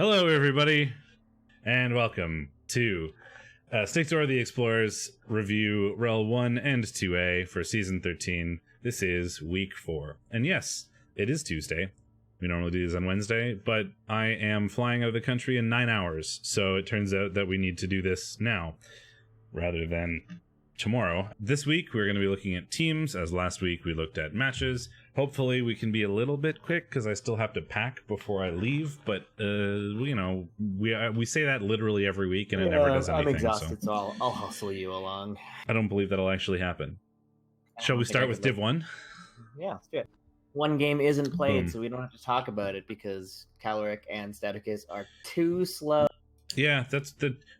Hello, everybody, and welcome to SteakDora the Explorers review REL 1 and 2A for Season 13. This is Week 4. And yes, it is Tuesday. We normally do these on Wednesday, but I am flying out of the country in 9 hours, so it turns out that we need to do this now, rather than tomorrow. This week, we're going to be looking at teams, as last week we looked at matches. Hopefully we can be a little bit quick, because I still have to pack before I leave, but, you know, we say that literally every week, and it never does anything. I'm exhausted, so I'll hustle you along. I don't believe that'll actually happen. Shall we start with Div 1? Yeah, let's do it. One game isn't played, so we don't have to talk about it, because Caloric and Staticus are too slow. Yeah,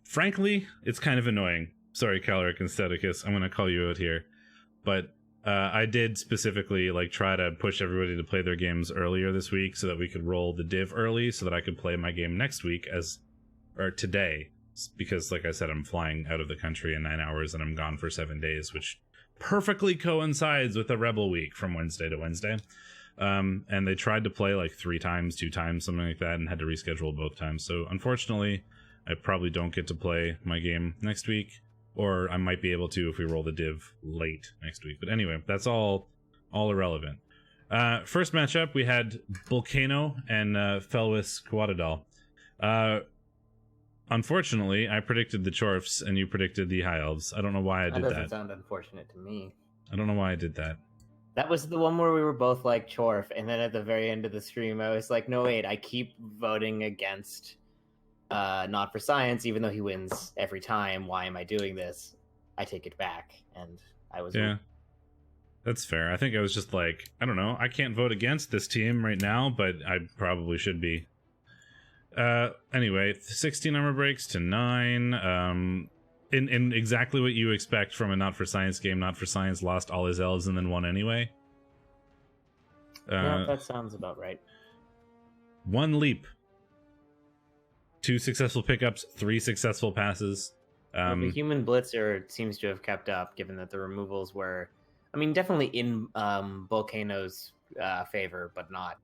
frankly, it's kind of annoying. Sorry, Caloric and Staticus, I'm going to call you out here, but I did specifically try to push everybody to play their games earlier this week so that we could roll the div early so that I could play my game next week or today, because like I said, I'm flying out of the country in 9 hours and I'm gone for 7 days, which perfectly coincides with the REBBL week from Wednesday to Wednesday. And they tried to play 3 times, 2 times, something like that, and had to reschedule both times. So unfortunately, I probably don't get to play my game next week. Or I might be able to if we roll the div late next week. But anyway, that's all irrelevant. First matchup, we had Volcano and Felwis Quadadal. Unfortunately, I predicted the Chorfs and you predicted the High Elves. I don't know why I did that. That doesn't sound unfortunate to me. I don't know why I did that. That was the one where we were both like Chorf, and then at the very end of the stream, I was like, no, wait, I keep voting against Not for Science, even though he wins every time. Why am I doing this? I take it back, and I was... Yeah, that's fair. I think I was just I don't know, I can't vote against this team right now, but I probably should be. Anyway, 16 armor breaks to 9. In exactly what you expect from a Not for Science game. Not for Science lost all his elves and then won anyway. Yeah, that sounds about right. 1 leap. 2 successful pickups, 3 successful passes. The Human Blitzer seems to have kept up, given that the removals were, definitely in Volcano's favor, but not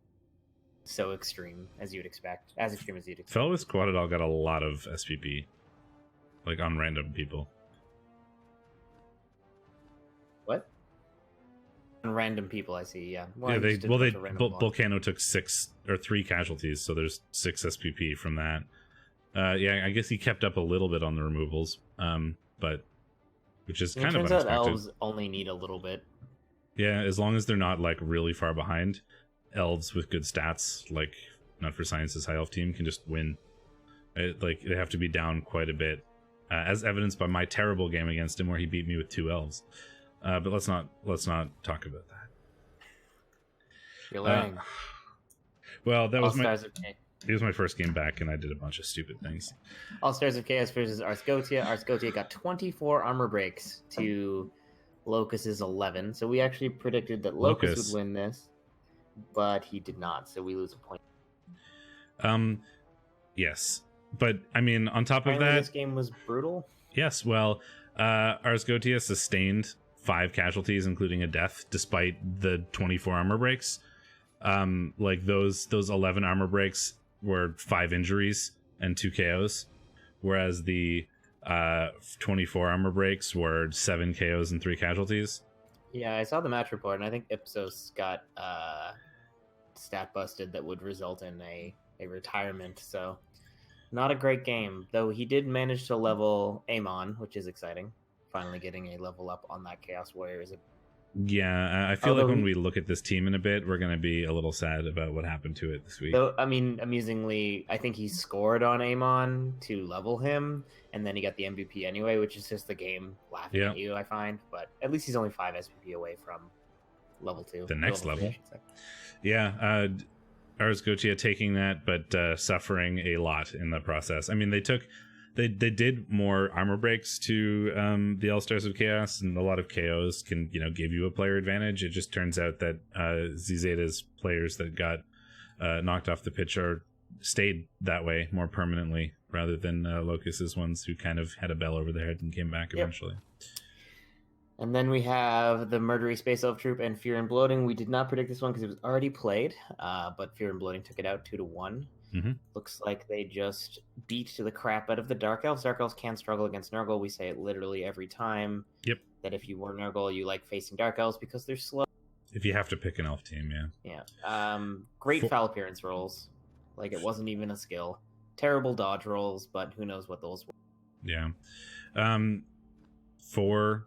so extreme as you'd expect. As extreme as you'd expect. Felwis Quadadal got a lot of SPP, on random people. What? On random people, I see. Yeah. Well, yeah, Volcano took 3 casualties, so there's 6 SPP from that. Yeah, I guess he kept up a little bit on the removals, but which is kind of unexpected. Turns out elves only need a little bit. Yeah, as long as they're not really far behind, elves with good stats, Not for Science's high elf team, can just win. They have to be down quite a bit, as evidenced by my terrible game against him, where he beat me with 2 elves. But let's not talk about that. You're learning. Well, that was All-Stars of Chaos. It was my first game back, and I did a bunch of stupid things. All-Stars of Chaos versus Arscotia. Arscotia got 24 armor breaks to Locus's 11. So we actually predicted that Locus would win this, but he did not. So we lose a point. Yes, but on top of that, this game was brutal. Yes, well, Arscotia sustained 5 casualties, including a death, despite the 24 armor breaks. Those 11 armor breaks were 5 injuries and 2 KOs, whereas the 24 armor breaks were 7 KOs and 3 casualties. Yeah, I saw the match report, and I think Ipsos got stat busted that would result in a retirement. So not a great game, though he did manage to level Amon, which is exciting. Finally getting a level up on that Chaos Warrior is a... Yeah, I feel like when we look at this team in a bit, we're going to be a little sad about what happened to it this week. So, amusingly, I think he scored on Amon to level him, and then he got the MVP anyway, which is just the game laughing at you, I find. But at least he's only 5 SPP away from level 2. The next level. Yeah, Arscotia taking that, but suffering a lot in the process. They did more armor breaks to the All-Stars of Chaos, and a lot of KOs can give you a player advantage. It just turns out that ZZeta's players that got knocked off the pitch stayed that way more permanently, rather than Locus's ones who kind of had a bell over their head and came back eventually. And then we have the Murdery Space Elf Troop and Fear and Bloating. We did not predict this one because it was already played, but Fear and Bloating took it out 2-1. Looks like they just beat the crap out of the Dark Elves. Dark Elves can struggle against Nurgle. We say it literally every time. Yep. That if you were Nurgle, you like facing Dark Elves because they're slow. If you have to pick an elf team, yeah. Yeah. Great foul appearance rolls. Like, it wasn't even a skill. Terrible dodge rolls, but who knows what those were. Yeah. 4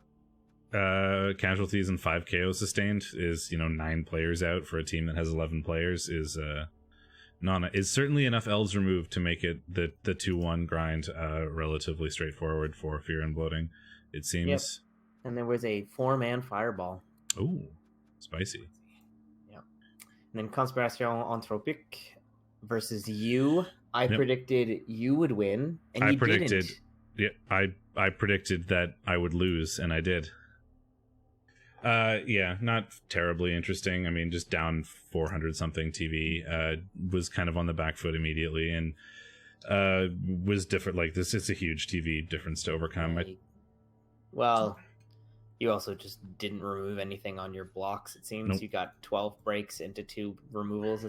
casualties and 5 KO sustained is, 9 players out for a team that has 11 players is certainly enough elves removed to make it the 2-1 grind relatively straightforward for Fear and Bloating, it seems. Yep. And there was a 4-man fireball. Ooh, spicy. Yeah. And then Conspiration Anthropique versus you. I predicted you would win, and you didn't. Yeah, I predicted that I would lose, and I did. Yeah, not terribly interesting. I mean, just down 400 something TV. Was kind of on the back foot immediately, and was different. Like, this is a huge TV difference to overcome. Well, you also just didn't remove anything on your blocks. It seems You got 12 breaks into 2 removals.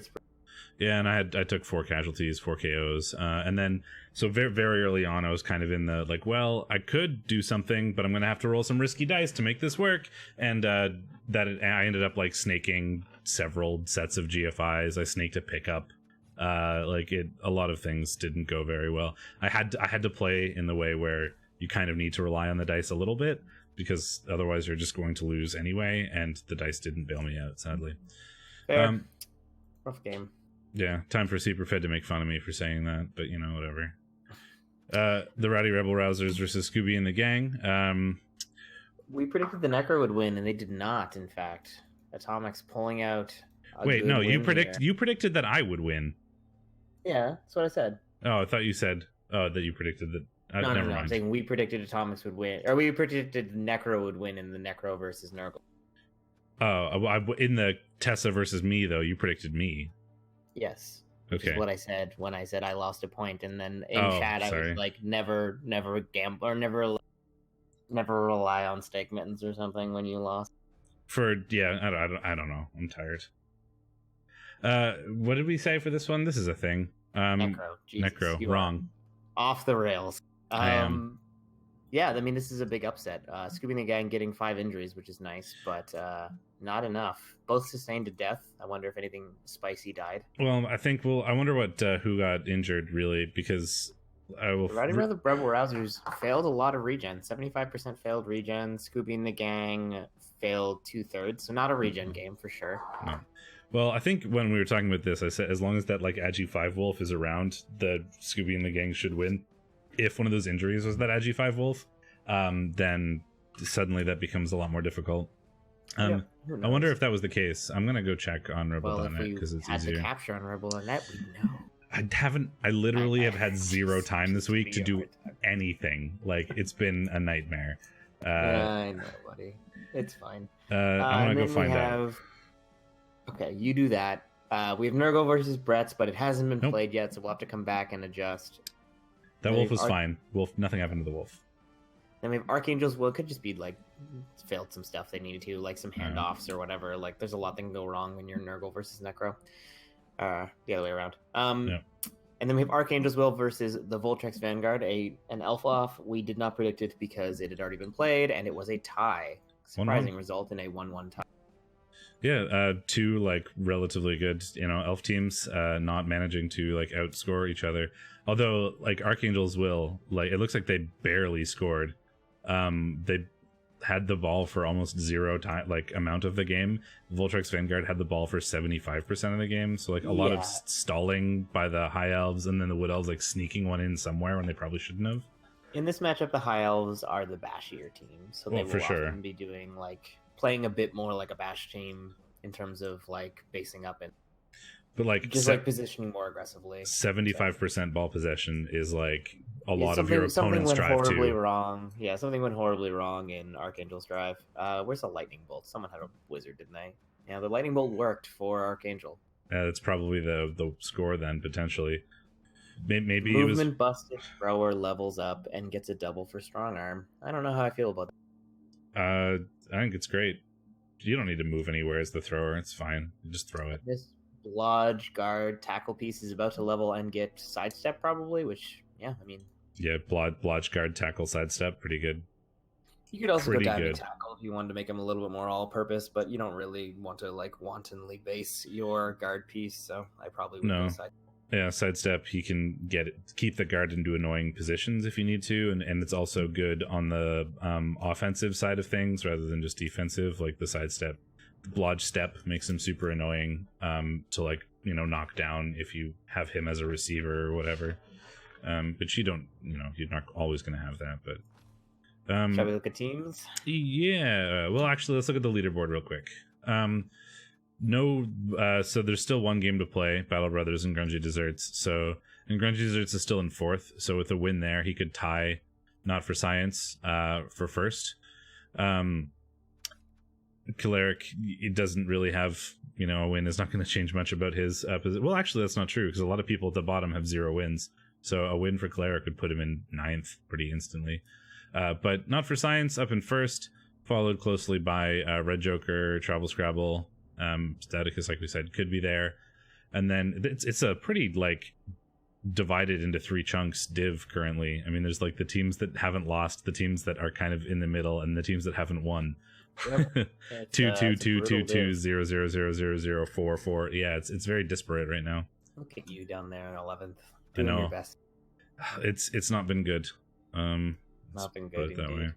Yeah, and I took 4 casualties, 4 KOs, and then so very very early on I was kind of in the like, well, I could do something, but I'm gonna have to roll some risky dice to make this work, and I ended up like snaking several sets of GFIs. I snaked a pickup. A lot of things didn't go very well. I had to play in the way where you kind of need to rely on the dice a little bit, because otherwise you're just going to lose anyway, and the dice didn't bail me out, sadly. Fair. Rough game. Yeah, time for Superfed to make fun of me for saying that, but whatever. The Rowdy Rebel Rousers versus Scooby and the gang. We predicted the Necro would win, and they did not, in fact. Atomics pulling out. Wait, no, you predicted that I would win. Yeah, that's what I said. Oh, I thought you said that you predicted that. No, never mind. I'm saying we predicted Atomics would win, or we predicted Necro would win in the Necro versus Nurgle. Oh, in the Tessa versus me, though, you predicted me. Yes. Okay. Which is what I said when I said I lost a point, and then in chat I was like, never gamble or never rely on Steakmittens or something when you lost. I don't know. I'm tired. What did we say for this one? This is a thing. Necro. Jesus, Necro. Wrong. Off the rails. I am. Yeah, I mean, this is a big upset. Scooby and the gang getting 5 injuries, which is nice, but not enough. Both sustained to death. I wonder if anything spicy died. Well, I think I wonder what who got injured, really, because I will. The Rebel Rousers failed a lot of regen. 75% failed regen. Scooby and the gang failed 2/3, so not a regen game for sure. No. Well, I think when we were talking about this, I said as long as that like Agi 5 Wolf is around, the Scooby and the gang should win. If one of those injuries was that Agi 5 Wolf, then suddenly that becomes a lot more difficult. I wonder if that was the case. I'm gonna go check on Rebel.net because it's easier. To capture on Rebel.net, we know. I literally have had 0 time this week to do anything. Like, it's been a nightmare. I know, buddy. It's fine. I'm gonna go find out. Okay, you do that. We have Nurgle versus Brett's, but it hasn't been played yet, so we'll have to come back and adjust. That wolf was fine. Nothing happened to the wolf. Then we have Archangel's Will. It could just be like failed some stuff they needed to, like some handoffs or whatever. Like, there's a lot that can go wrong when you're Nurgle versus Necro. The other way around. And then we have Archangel's Will versus the Voltrex Vanguard, an elf off. We did not predict it because it had already been played, and it was a tie. Surprising result in a 1-1 tie. Yeah, 2 like relatively good, elf teams not managing to like outscore each other. Although like Archangel's Will, like it looks like they barely scored. They had the ball for almost 0 time, like amount of the game. Voltrex Vanguard had the ball for 75% of the game, so like a lot of stalling by the High Elves, and then the Wood Elves like sneaking one in somewhere when they probably shouldn't have. In this matchup, the High Elves are the bashier team, so they will often be doing like playing a bit more like a bash team in terms of like basing up and like positioning more aggressively. 75% ball possession is like a lot of your opponent's drive too. Something went horribly wrong. Yeah, something went horribly wrong in Archangel's drive. Where's the lightning bolt? Someone had a wizard, didn't they? Yeah, the lightning bolt worked for Archangel. That's probably the score then, potentially. Maybe movement busted, thrower levels up and gets a double for strong arm. I don't know how I feel about that. I think it's great. You don't need to move anywhere as the thrower. It's fine. You just throw it. blodge, guard, tackle piece is about to level and get sidestep probably, which, yeah, I mean... Yeah, blodge, guard, tackle, sidestep, pretty good. You could also Pretty go good. tackle if you wanted to make him a little bit more all-purpose, but you don't really want to like wantonly base your guard piece, so I probably would go sidestep. Yeah, sidestep, he can keep the guard into annoying positions if you need to, and it's also good on the offensive side of things rather than just defensive. Like the sidestep, the blodge step makes him super annoying to like, you know, knock down if you have him as a receiver or whatever. But you don't, you know, you're not always going to have that. But shall we look at teams? Yeah, well, actually, let's look at the leaderboard real quick. So there's still one game to play, Battle Brothers and Grungy Desserts. And Grungy Desserts is still in fourth. So with a win there, he could tie Not for Science for first. Caleric, it doesn't really have, you know, a win is not going to change much about his position. Well, actually, that's not true because a lot of people at the bottom have 0 wins. So a win for Caleric would put him in 9th pretty instantly. But Not for Science up in first, followed closely by Red Joker, Travel Scrabble. Staticus, like we said, could be there, and then it's a pretty like divided into 3 chunks div currently. I mean, there's like the teams that haven't lost, the teams that are kind of in the middle, and the teams that haven't won. Yep. 2-2-2-2-2 0-0-0-0-0-4-4. Yeah, it's very disparate right now. Look at you down there in 11th, doing your best. It's not been good. Not been good that way.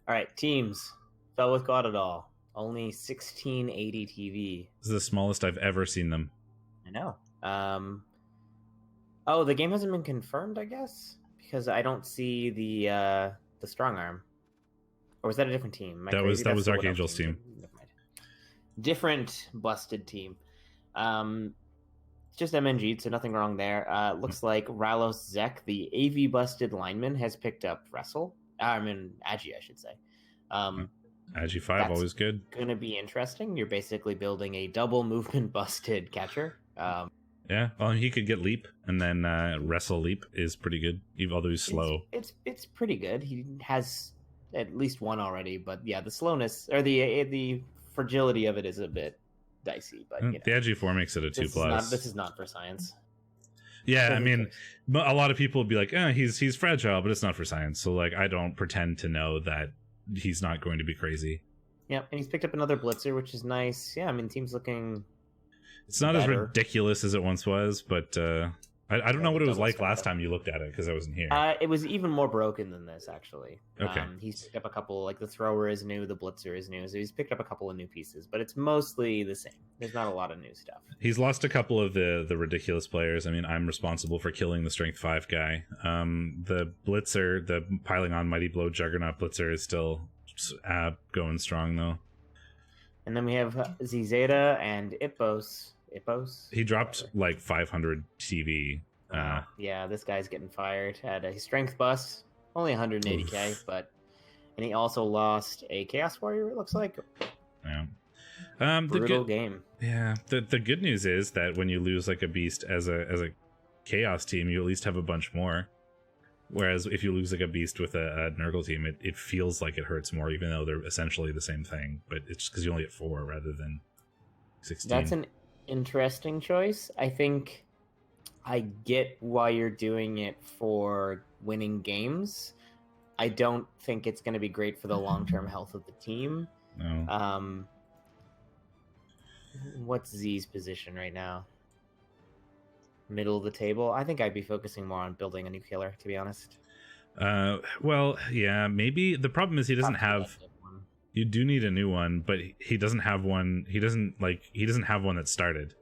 All right, teams. Fell with God at all. Only 1680 TV. This is the smallest I've ever seen them. I know. Oh, the game hasn't been confirmed, I guess, because I don't see the strong arm. Or was that a different team? That was Archangel's team. Different busted team. Just MNG, so nothing wrong there. Looks like Ralos Zek, the AV busted lineman, has picked up Agi, I should say. Agi 5, always good. Going to be interesting. You're basically building a double movement busted catcher. Yeah, well, he could get leap, and then wrestle leap is pretty good, even although he's slow. It's pretty good. He has at least one already, but yeah, the slowness or the fragility of it is a bit dicey. But you know, the Agi 4 makes it a 2+. This is not for science. Yeah, I mean, a lot of people would be like, he's fragile, but it's not for science. So like, I don't pretend to know that he's not going to be crazy. Yeah, and he's picked up another blitzer, which is nice. Yeah, I mean, team's looking. It's not better. As ridiculous as it once was, but I don't know what it was like last time you looked at it because I wasn't here. It was even more broken than this, actually. Okay. He's picked up a couple, like the thrower is new, the blitzer is new, so he's picked up a couple of new pieces, but it's mostly the same. There's not a lot of new stuff. He's lost a couple of the ridiculous players. I mean, I'm responsible for killing the Strength 5 guy. The blitzer, the piling on Mighty Blow Juggernaut blitzer is still going strong, though. And then we have Zeta and Ippos. He dropped like 500 TV. Yeah, this guy's getting fired. Had a strength bust, only 180k, and he also lost a Chaos Warrior. It looks like. Yeah. Brutal game. Yeah. The good news is that when you lose like a beast as a Chaos team, you at least have a bunch more. Whereas if you lose like a beast with a Nurgle team, it feels like it hurts more, even though they're essentially the same thing. But it's just because you only get 4 rather than 16. That's an interesting choice. I think I get why you're doing it for winning games. I don't think it's going to be great for the long-term health of the team. No. What's Z's position right now? Middle of the table. I think I'd be focusing more on building a new killer, to be honest. Well, yeah, maybe the problem is he doesn't have. You do need a new one, but he doesn't have one. He doesn't have one that started,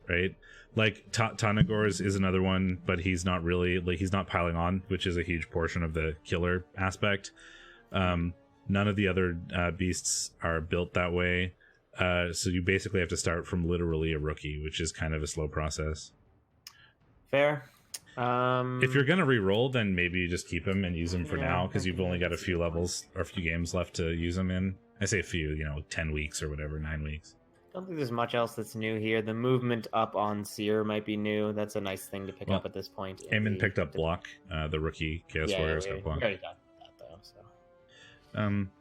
right? Like Tanagor's is another one, but he's not really he's not piling on, which is a huge portion of the killer aspect. None of the other beasts are built that way, so you basically have to start from literally a rookie, which is kind of a slow process. Fair. If you're gonna re-roll, then maybe you just keep him and use him for now, because you've only got a few levels or a few games left to use him in. I say a few, 10 weeks or whatever, 9 weeks. I don't think there's much else that's new here. The movement up on Seer might be new. That's a nice thing to pick up at this point. Eamon picked up Block, the rookie Chaos Warrior's got Block. We already got that though. So.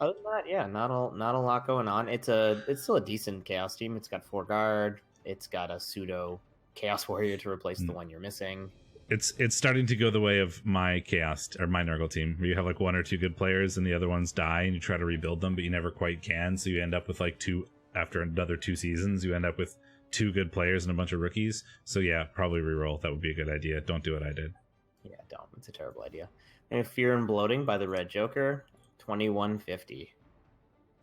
Other than that, yeah, not a lot going on. It's still a decent Chaos team. It's got 4 guard, It's got a pseudo Chaos Warrior to replace the one you're missing. It's starting to go the way of my Chaos or my Nurgle team, where you have like 1 or 2 good players and the other ones die, and you try to rebuild them, but you never quite can. So you end up with like 2 after another 2 seasons. You end up with 2 good players and a bunch of rookies. So yeah, probably reroll. That would be a good idea. Don't do what I did. Yeah, don't. It's a terrible idea. And Fear and Bloating by the Red Joker, 2150.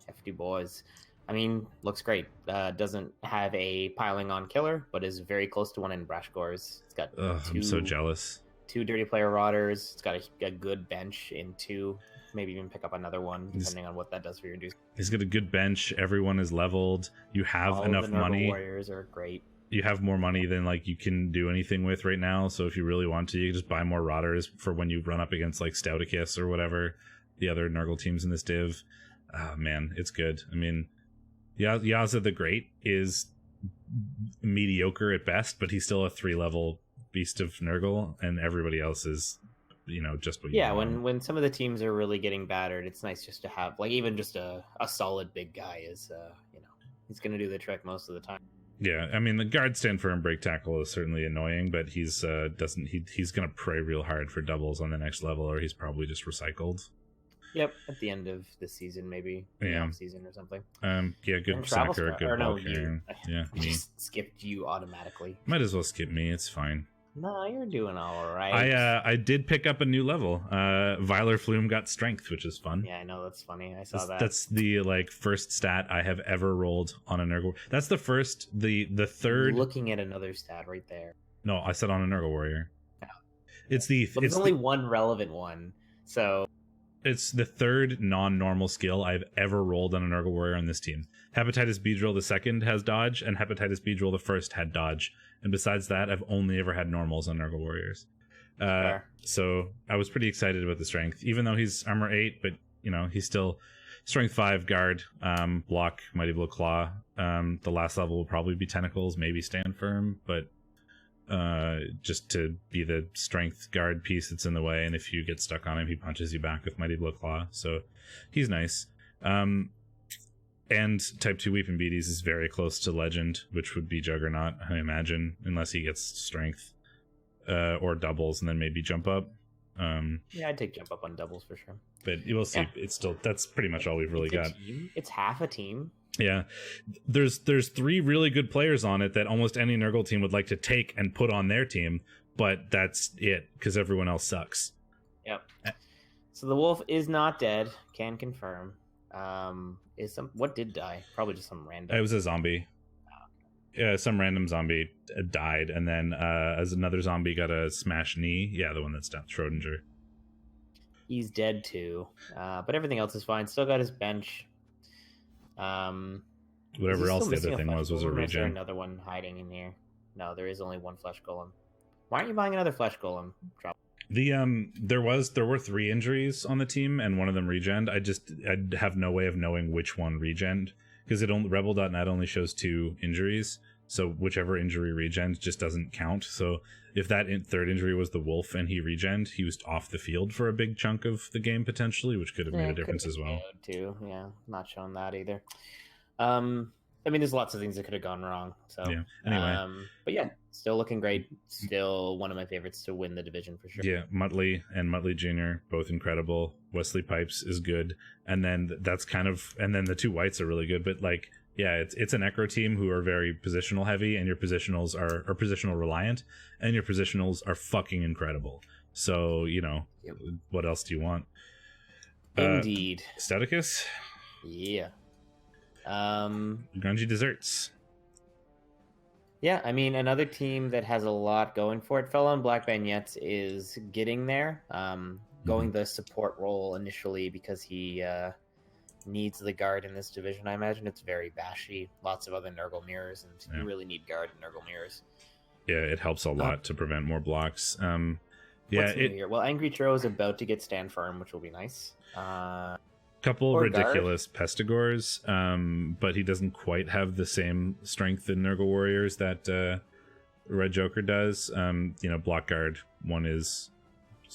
Hefty boys. I mean, looks great. Doesn't have a piling on killer, but is very close to one in Brash Gores. It's got I'm so jealous. 2 Dirty Player Rotters. It's got a good bench in 2. Maybe even pick up another one, depending on what that does for your dudes. He's got a good bench. Everyone is leveled. You have All enough of the Nurgle money. Warriors are great. You have more money than like you can do anything with right now. So if you really want to, you can just buy more Rotters for when you run up against like Stouticus or whatever the other Nurgle teams in this div. Oh, man, it's good. I mean, Yaza the Great is mediocre at best, but he's still a 3-level beast of Nurgle, and everybody else is, just what you want. When some of the teams are really getting battered, it's nice just to have like even just a solid big guy is he's gonna do the trick most of the time. Yeah, I mean the guard stand firm break tackle is certainly annoying, but he's gonna pray real hard for doubles on the next level, or he's probably just recycled. Yep, at the end of the season, maybe off season or something. Yeah, good sacker, good ball carrying. Yeah, me. Just skipped you automatically. Might as well skip me. It's fine. No, you're doing all right. I did pick up a new level. Viler Flume got strength, which is fun. Yeah, I know, that's funny. I saw that. That's the first stat I have ever rolled on a Nurgle. That's the first, the third. I'm looking at another stat right there. No, I said on a Nurgle Warrior. Oh. It's the. But there's only one relevant one, so. It's the third non-normal skill I've ever rolled on a Nurgle Warrior on this team. Hepatitis Beedrill the second has dodge, and Hepatitis Beedrill the first had dodge. And besides that, I've only ever had normals on Nurgle Warriors. So I was pretty excited about the strength, even though he's armor 8, but he's still strength 5 guard, block, Mighty Blow Claw. The last level will probably be Tentacles, maybe Stand Firm, but just to be the strength guard piece that's in the way, and if you get stuck on him, he punches you back with Mighty Blow Claw. So he's nice. And type 2 Weeping Beaties is very close to Legend, which would be Juggernaut, I imagine, unless he gets strength or doubles and then maybe jump up. Yeah, I'd take jump up on doubles for sure. But you will see. Yeah. It's still, that's pretty much all we've really got. It's half a team. Yeah, there's 3 really good players on it that almost any Nurgle team would like to take and put on their team, but that's it because everyone else sucks. Yep. So the wolf is not dead. Can confirm. What did die? Probably just some random. It was a zombie. Some random zombie died, and then as another zombie got a smash knee. Yeah, the one that's down Schrodinger. He's dead too, but everything else is fine. Still got his bench. Whatever else the other thing was a regen. Is there another one hiding in here? No, there is only one flesh golem. Why aren't you buying another flesh golem? There were 3 injuries on the team, and one of them regened. I'd have no way of knowing which one regened because Rebel.net only shows 2 injuries, so whichever injury regened just doesn't count. So if that third injury was the wolf and he regened, he was off the field for a big chunk of the game potentially, which could have made a difference as well. Too, yeah, not showing that either. I mean, there's lots of things that could have gone wrong. So yeah. Anyway, but yeah, still looking great. Still one of my favorites to win the division for sure. Yeah, Muttley and Muttley Jr. both incredible. Wesley Pipes is good, and then the 2 whites are really good. But like, yeah, it's an Necro team who are very positional heavy, and your positionals are positional reliant, and your positionals are fucking incredible. So yep. What else do you want? Indeed. Stouticus. Yeah. Grungy Desserts. Yeah, I mean, another team that has a lot going for it. Fellow and Black Bagnettes is getting there. Going the support role initially because he needs the guard in this division. I imagine it's very bashy. Lots of other Nurgle mirrors, and you really need guard in Nurgle mirrors. Yeah, it helps a lot to prevent more blocks. Yeah, what's new here? Well, Angry Churro is about to get stand firm, which will be nice. Couple ridiculous Pestigores, but he doesn't quite have the same strength in Nurgle Warriors that Red Joker does. Block guard one is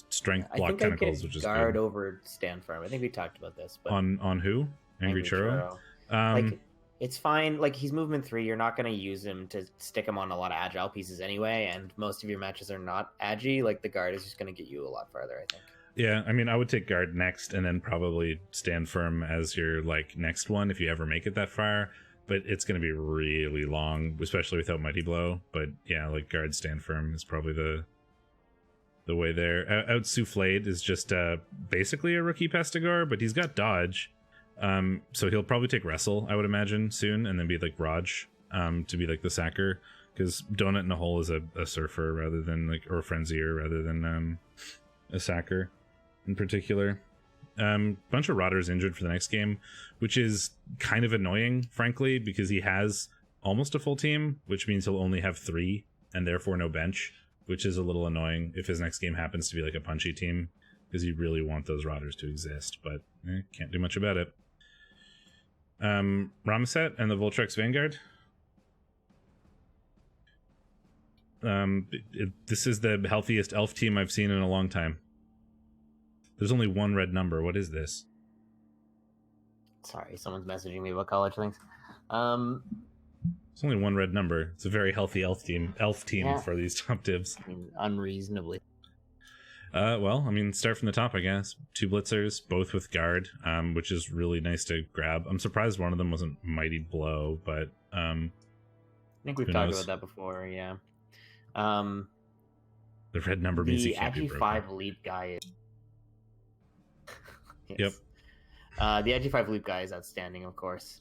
strength, block tentacles, which is guard good. Over stand firm. I think we talked about this. But on who? Angry Churro. It's fine. Like, he's movement 3. You're not going to use him to stick him on a lot of agile pieces anyway, and most of your matches are not agi. Like, the guard is just going to get you a lot farther, I think. Yeah, I mean, I would take guard next and then probably stand firm as your like next one if you ever make it that far. But it's going to be really long, especially without Mighty Blow. But yeah, like guard, stand firm is probably the way there. Out Soufflade is just basically a rookie Pestigore, but he's got dodge. So he'll probably take Wrestle, I would imagine, soon, and then be like Raj to be like the sacker. Because Donut in a Hole is a surfer rather than like, or a Frenzier rather than a sacker in particular. Bunch of Rotters injured for the next game, which is kind of annoying, frankly, because he has almost a full team, which means he'll only have 3 and therefore no bench, which is a little annoying if his next game happens to be like a punchy team, because you really want those Rotters to exist, but can't do much about it. Ramset and the Voltrex Vanguard. This is the healthiest elf team I've seen in a long time. There's only one red number. What is this? Sorry, someone's messaging me about college things. It's only one red number. It's a very healthy elf team yeah. For these top divs. I mean, unreasonably. Well, I mean, start from the top, I guess. 2 blitzers, both with guard, which is really nice to grab. I'm surprised one of them wasn't Mighty Blow, but I think we've talked about that before. Yeah. The red number means he can't be broken. The Agi 5 leap guy is. Yes. Yep. The Agi 5 loop guy is outstanding, of course.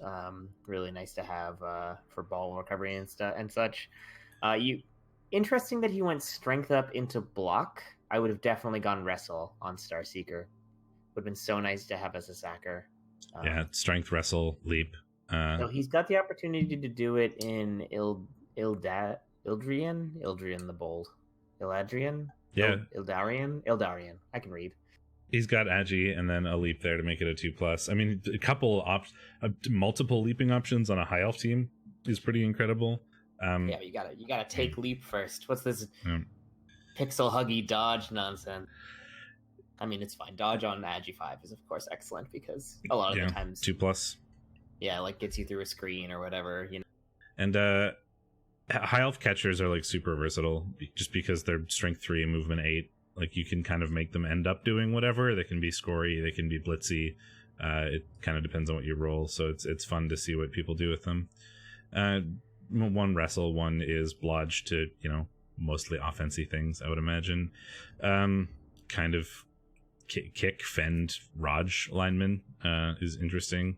Really nice to have for ball recovery and such. Interesting that he went strength up into block. I would have definitely gone wrestle on Starseeker. Would have been so nice to have as a sacker. Yeah, strength, wrestle, leap. So he's got the opportunity to do it in Ildrian the Bold. Iladrian? Yeah. Ildarian. I can read. He's got Agi and then a leap there to make it a 2+. I mean, a couple multiple leaping options on a high elf team is pretty incredible. Yeah, you gotta take leap first. What's this pixel huggy dodge nonsense? I mean, it's fine. Dodge on Agi 5 is of course excellent because a lot of the times 2+. Yeah, like gets you through a screen or whatever, you know. And high elf catchers are like super versatile just because they're strength 3 and movement 8. Like you can kind of make them end up doing whatever. They can be scory, they can be blitzy. It kind of depends on what you roll, so it's fun to see what people do with them. One wrestle, one is blodge to, mostly offensive things, I would imagine. Kind of kick, fend, Raj lineman is interesting.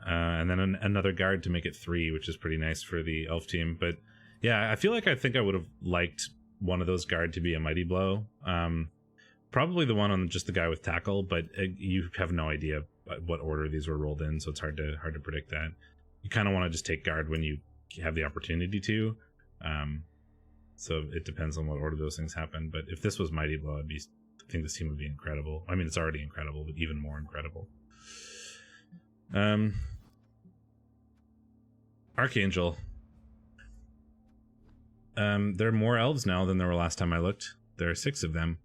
And then another guard to make it 3, which is pretty nice for the elf team. But yeah, I think I would have liked one of those guard to be a Mighty Blow. Probably the one on just the guy with tackle, but you have no idea what order these were rolled in, so it's hard to predict that. You kind of want to just take guard when you have the opportunity to. So it depends on what order those things happen. But if this was Mighty Blow, I think this team would be incredible. I mean, it's already incredible, but even more incredible. Archangel. There are more elves now than there were last time I looked. There are 6 of them.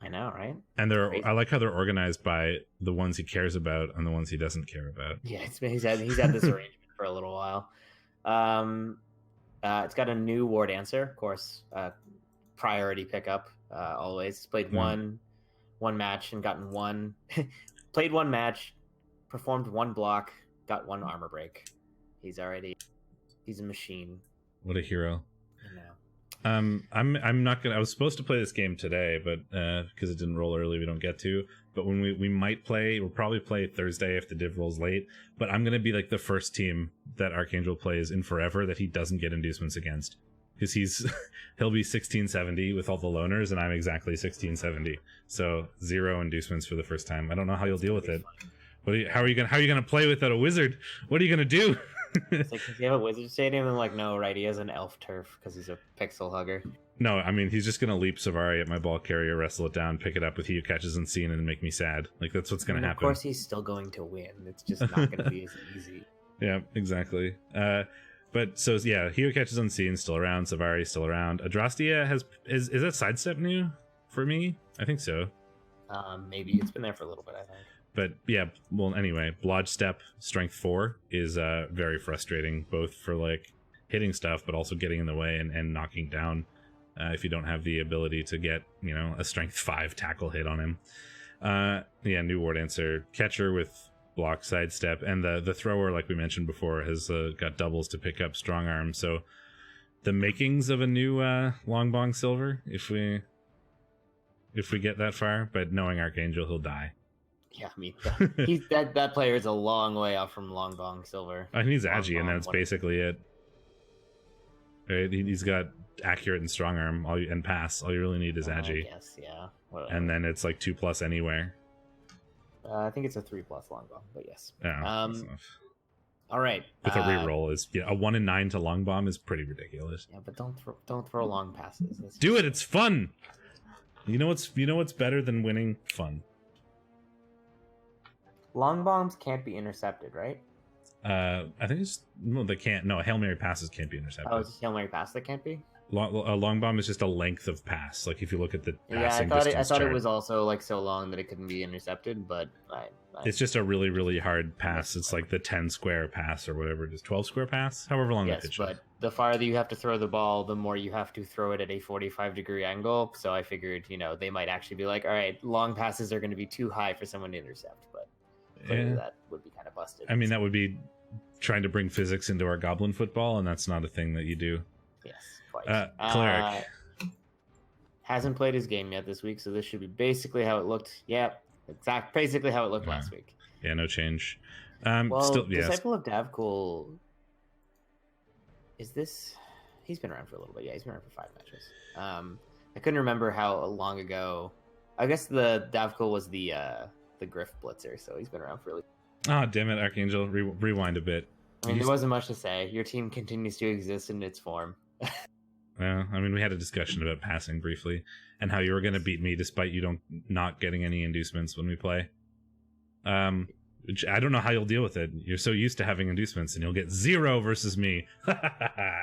I know, right? And I like how they're organized by the ones he cares about and the ones he doesn't care about. Yeah, he's had this arrangement for a little while. It's got a new War Dancer, of course. Priority pickup, always. He's played one match and gotten one. Played one match, performed one block, got 1 armor break. He's a machine. What a hero. I'm not gonna. I was supposed to play this game today, but because it didn't roll early, we don't get to. But when we might play, we'll probably play Thursday if the div rolls late. But I'm gonna be like the first team that Archangel plays in forever that he doesn't get inducements against, because he'll be 1670 with all the loners, and I'm exactly 1670. So 0 inducements for the first time. I don't know how you'll deal with it. How are you gonna play without a wizard? What are you gonna do? It's like, does he have a wizard stadium? And like, no, right? He has an elf turf because he's a pixel hugger. No, I mean, he's just gonna leap Savari at my ball carrier, wrestle it down, pick it up with he who catches unseen, and make me sad. Like that's what's gonna happen. Of course, he's still going to win. It's just not gonna be as easy. Yeah, exactly. But so yeah, he who catches unseen still around. Savari still around. Adrastia is that sidestep new for me? I think so. Maybe it's been there for a little bit. I think. But yeah, well, anyway, Blodge Step Strength 4 is very frustrating, both for like hitting stuff, but also getting in the way and knocking down if you don't have the ability to get, you know, a Strength 5 tackle hit on him. Yeah, new War Dancer. Catcher with block, sidestep, and the thrower, like we mentioned before, has got doubles to pick up strong arm. So the makings of a new Longbong Silver, if we get that far, but knowing Archangel, he'll die. Yeah, I mean, that player is a long way off from Longbong Silver. I mean, he's Agi, and that's basically it. Right? He's got accurate and strong arm, and pass. All you really need is Agi. Yes, yeah. Whatever. And then it's like 2+ anywhere. I think it's a 3+ Longbong, but yes. Yeah. All right. With a reroll is a 1 in 9 to Longbomb is pretty ridiculous. Yeah, but don't throw long passes. Do it. It's fun. You know what's better than winning? Fun. Long bombs can't be intercepted, right? I think they can't. No, Hail Mary passes can't be intercepted. Oh, it's just Hail Mary pass that can't be? A long bomb is just a length of pass. Like if you look at the passing I thought chart. it was also like so long that it couldn't be intercepted, but it's just a really, really hard pass. It's like the 10 square pass or whatever it is, 12 square pass, however long the pitch is. But the farther you have to throw the ball, the more you have to throw it at a 45-degree angle. So I figured, they might actually be like, all right, long passes are going to be too high for someone to intercept, but that would be kind of busted. I mean, that would be trying to bring physics into our goblin football, and that's not a thing that you do. Yes, quite. Cleric hasn't played his game yet this week, so this should be basically how it looked. Yep, basically how it looked last week. Yeah, no change. Disciple of Davkul, is this? He's been around for a little bit. Yeah, he's been around for 5 matches. I couldn't remember how long ago. I guess the Davkul was the Griff Blitzer, so he's been around for really. Oh, damn it, Archangel. Rewind a bit. I mean, there wasn't much to say. Your team continues to exist in its form. Well, I mean, we had a discussion about passing briefly and how you were going to beat me despite you not getting any inducements when we play. Which I don't know how you'll deal with it. You're so used to having inducements and you'll get 0 versus me. Yeah,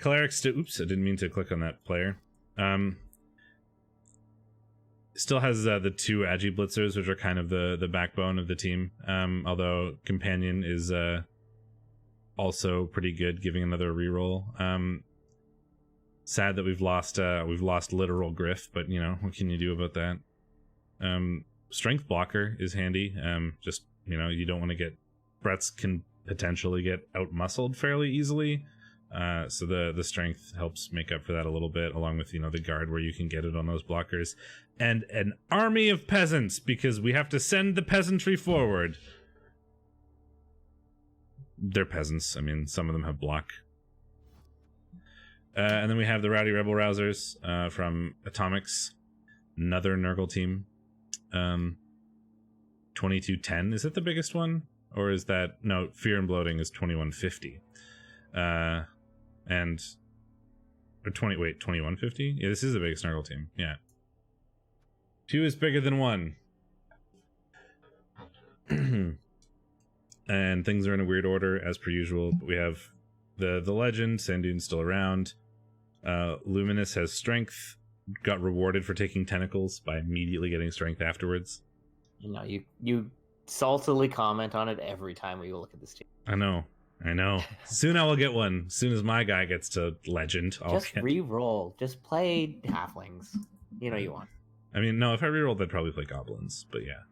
Clerics to... Oops, I didn't mean to click on that player. Still has the 2 Agi Blitzers, which are kind of the backbone of the team. Although Companion is also pretty good, giving another reroll. Sad that we've lost literal Griff, but what can you do about that? Strength Blocker is handy. Just you don't want to get... Brett's can potentially get out-muscled fairly easily. So the strength helps make up for that a little bit, along with the guard where you can get it on those blockers, and an army of peasants because we have to send the peasantry forward. They're peasants. I mean, some of them have block. And then we have the Rowdy Rebel Rousers from Atomics, another Nurgle team. 2210, is it the biggest one, or is that no? Fear and Bloating is 2150. And or 2150? Yeah, this is the biggest Nurgle team. Yeah. 2 is bigger than 1. And things are in a weird order as per usual. We have the legend, Sandune's still around. Luminous has strength, got rewarded for taking tentacles by immediately getting strength afterwards. You saltily comment on it every time we look at this team. I know. Soon I will get one. As soon as my guy gets to legend, I'll just re-roll. Just play halflings. You want. I mean, no, if I rerolled, I'd probably play goblins, but yeah.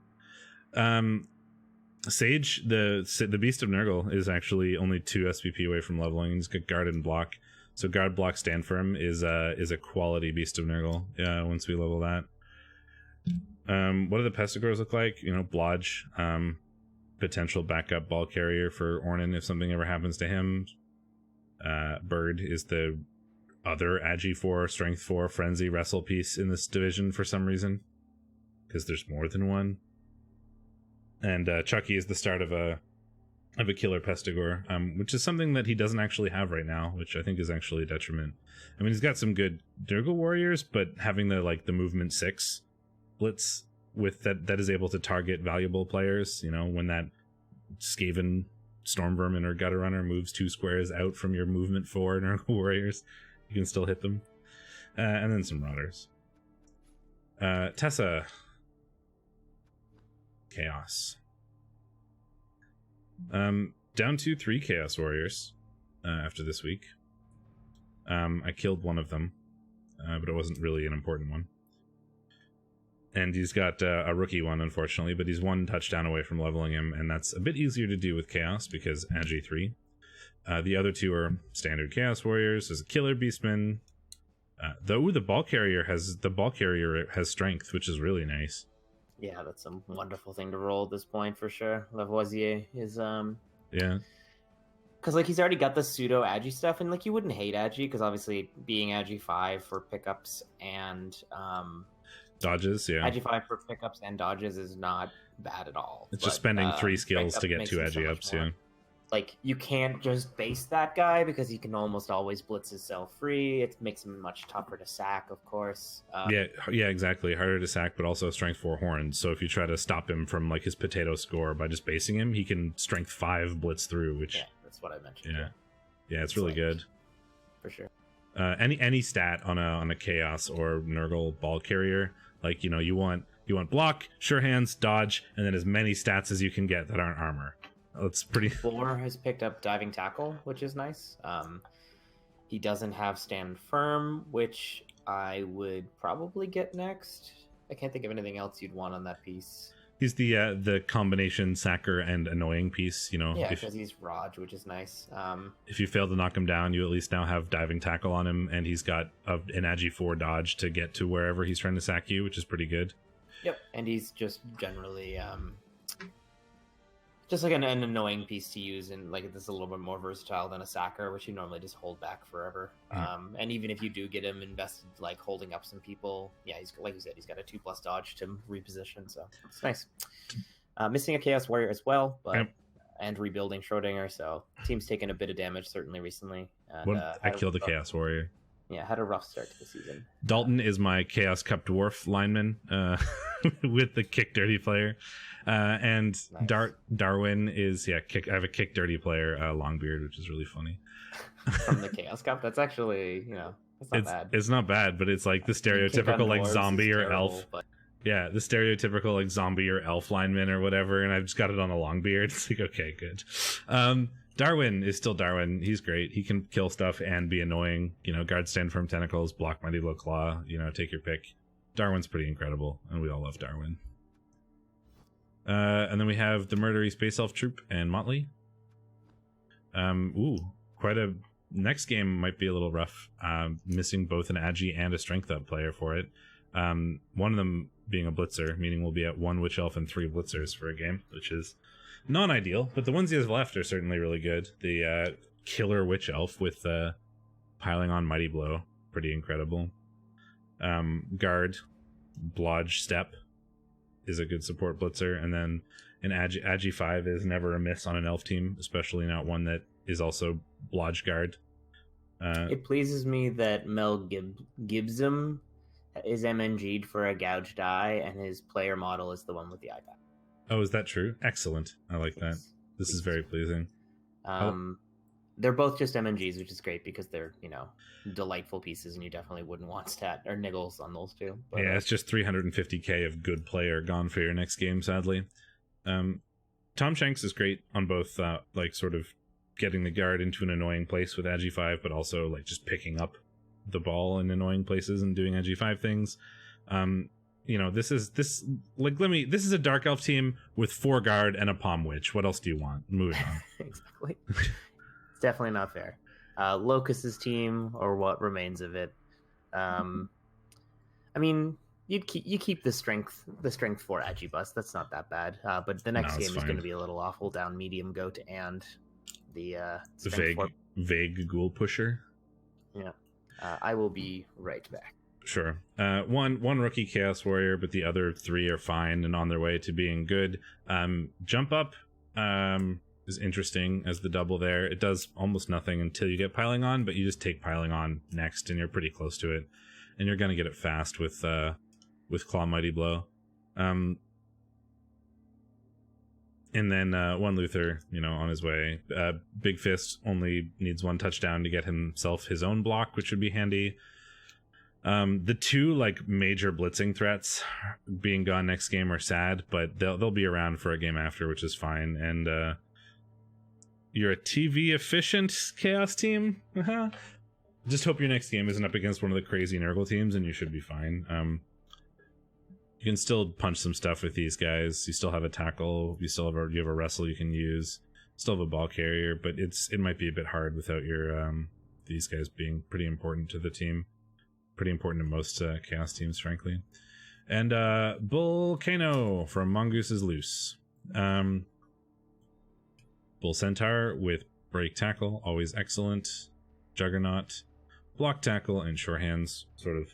Sage, the Beast of Nurgle, is actually only 2 SPP away from leveling. He's got guard and block. So guard, block, stand firm is a quality Beast of Nurgle. Once we level that. What do the Pestigores look like? Blodge. Potential backup ball carrier for Ornan if something ever happens to him. Bird is the other Agi 4, Strength 4, Frenzy wrestle piece in this division for some reason. Because there's more than one. And Chucky is the start of a killer Pestigore, which is something that he doesn't actually have right now, which I think is actually a detriment. I mean, he's got some good Nurgle warriors, but having the movement 6 blitz with that is able to target valuable players, when that Skaven Storm Vermin or Gutter Runner moves 2 squares out from your movement 4 Nurgle warriors, you can still hit them. And then some Rotters. Tessa, Chaos. Down to 3 Chaos Warriors after this week. I killed one of them, but it wasn't really an important one. And he's got a rookie one, unfortunately, but he's 1 touchdown away from leveling him, and that's a bit easier to do with Chaos because Agi 3. The other 2 are standard Chaos Warriors. There's a Killer Beastman. Though the ball carrier has strength, which is really nice. Yeah, that's a wonderful thing to roll at this point for sure. Lavoisier is yeah, because like he's already got the pseudo Agi stuff, and like you wouldn't hate Agi because obviously being Agi 5 for pickups and dodges. Yeah, Agi 5 for pickups and dodges is not bad at all. It's just spending 3 skills to get 2 Agi ups. Yeah. Like, you can't just base that guy because he can almost always blitz himself free. It makes him much tougher to sack, of course. Yeah, exactly. Harder to sack, but also strength 4 horns. So if you try to stop him from like his potato score by just basing him, he can strength 5 blitz through, which... Yeah, that's what I mentioned. Yeah, it's really good. For sure. Any stat on a Chaos or Nurgle ball carrier, like, you know, you want block, sure hands, dodge, and then as many stats as you can get that aren't armor. It's pretty. 4 has picked up diving tackle, which is nice. He doesn't have stand firm, which I would probably get next. I can't think of anything else you'd want on that piece. He's the combination sacker and annoying piece, you know. Yeah, because he's Raj, which is nice. If you fail to knock him down, you at least now have diving tackle on him, and he's got an Agi 4 dodge to get to wherever he's trying to sack you, which is pretty good. Yep, and he's just generally just like an annoying piece to use, and like this is a little bit more versatile than a sacker, which you normally just hold back forever. And even if you do get him invested, like holding up some people, yeah, he's like you said, he's got a 2+ dodge to reposition, so it's nice. Missing a Chaos Warrior as well, but and rebuilding Schrodinger, so team's taken a bit of damage certainly recently. And, I killed the Chaos Warrior. Yeah, had a rough start to the season. Dalton is my Chaos Cup Dwarf lineman with the Kick Dirty player. And nice. Darwin is, I have a Kick Dirty player, Longbeard, which is really funny. From the Chaos Cup? That's actually, it's not bad. It's not bad, but it's like the stereotypical like zombie or elf. But... Yeah, the stereotypical like zombie or elf lineman or whatever, and I've just got it on a Longbeard. It's like, okay, good. Darwin is still Darwin. He's great. He can kill stuff and be annoying. Guard stand firm tentacles, block mighty low claw. Take your pick. Darwin's pretty incredible, and we all love Darwin. And then we have the Murdery Space Elf Troop and Motley. Quite a... Next game might be a little rough. Missing both an Agi and a Strength Up player for it. One of them being a Blitzer, meaning we'll be at 1 Witch Elf and 3 Blitzers for a game, which is non-ideal, but the ones he has left are certainly really good. The Killer Witch Elf with piling on Mighty Blow, pretty incredible. Guard, Blodge Step is a good support blitzer, and then an Agi 5 is never a miss on an elf team, especially not one that is also Blodge Guard. It pleases me that Mel Gibson is MNG'd for a gouged eye, and his player model is the one with the eye patch. Oh, is that true? Excellent. I like that. This is very pleasing. They're both just MNGs, which is great because they're, delightful pieces, and you definitely wouldn't want stat or niggles on those two. But, yeah, it's just 350k of good player gone for your next game, sadly. Tom Shanks is great on both, sort of getting the guard into an annoying place with Agi 5, but also, just picking up the ball in annoying places and doing Agi 5 things. This is a Dark Elf team with 4 guard and a Palm Witch. What else do you want? Moving on. Exactly. It's definitely not fair. Locust's team, or what remains of it. You keep the strength 4 Agi bus. That's not that bad. But the next game is going to be a little awful. Down medium goat and the vague ghoul pusher. Yeah. I will be right back. Sure. One rookie Chaos Warrior, but the other 3 are fine and on their way to being good. Jump Up is interesting as the double there. It does almost nothing until you get Piling On, but you just take Piling On next and you're pretty close to it. And you're going to get it fast with Claw Mighty Blow. And then one Luther, on his way. Big Fist only needs 1 touchdown to get himself his own block, which would be handy. The two like major blitzing threats being gone next game are sad, but they'll be around for a game after, which is fine. And you're a TV efficient chaos team. Just hope your next game isn't up against one of the crazy Nurgle teams, and you should be fine. You can still punch some stuff with these guys. You still have a tackle. You have a wrestle you can use. Still have a ball carrier, but it might be a bit hard without your these guys being pretty important to the team. Pretty important to most chaos teams, frankly. And Volcano from Mongoose is loose. Bull Centaur with break tackle, always excellent. Juggernaut, block tackle, and sure hands, sort of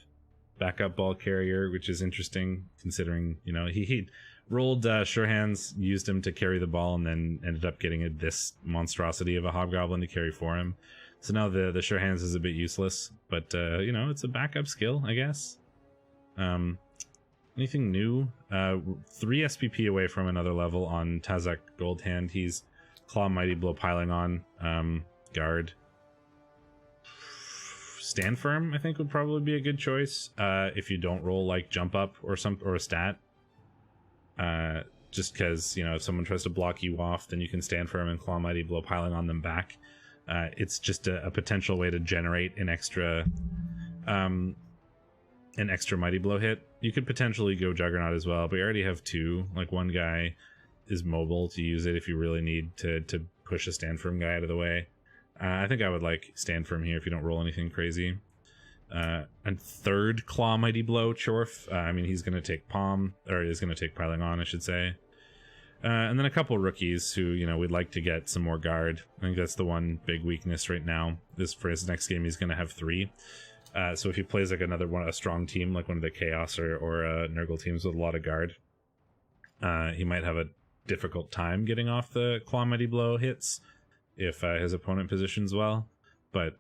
backup ball carrier, which is interesting considering, you know, he rolled sure hands, used him to carry the ball, and then ended up getting this monstrosity of a hobgoblin to carry for him. So now the sure hands is a bit useless, but you know, it's a backup skill, I guess. Anything new? 3 SPP away from another level on Tazak Goldhand. He's Claw Mighty Blow piling on. Guard. Stand Firm, I think, would probably be a good choice if you don't roll like jump up or a stat. Just because, you know, if someone tries to block you off, then you can Stand Firm and Claw Mighty Blow piling on them back. It's just a potential way to generate an extra Mighty Blow hit. You could potentially go Juggernaut as well, but you already have 2. Like, one guy is mobile to use it if you really need to push a Stand Firm guy out of the way. I think I would like Stand Firm here if you don't roll anything crazy. And 3rd Claw Mighty Blow Chorf. I mean, he's going to take Palm, or he's going to take Piling On, I should say. And then a couple rookies who, you know, we'd like to get some more guard. I think that's the one big weakness right now. For his next game, he's going to have 3. So if he plays like a strong team, like one of the Chaos or Nurgle teams with a lot of guard, he might have a difficult time getting off the Claw Mighty Blow hits if his opponent positions well. But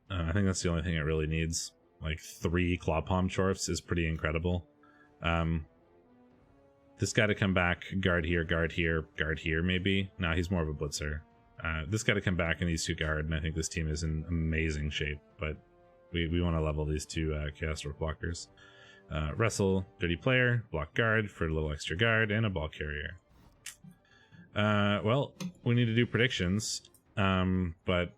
I think that's the only thing it really needs. Like 3 Claw Palm Chorfs is pretty incredible. This guy to come back, guard here, maybe. No, he's more of a blitzer. This guy to come back and these 2 guard, and I think this team is in amazing shape. But we want to level these 2 Chaos Dwarf blockers. Wrestle, dirty player, block guard for a little extra guard, and a ball carrier. Well, we need to do predictions, but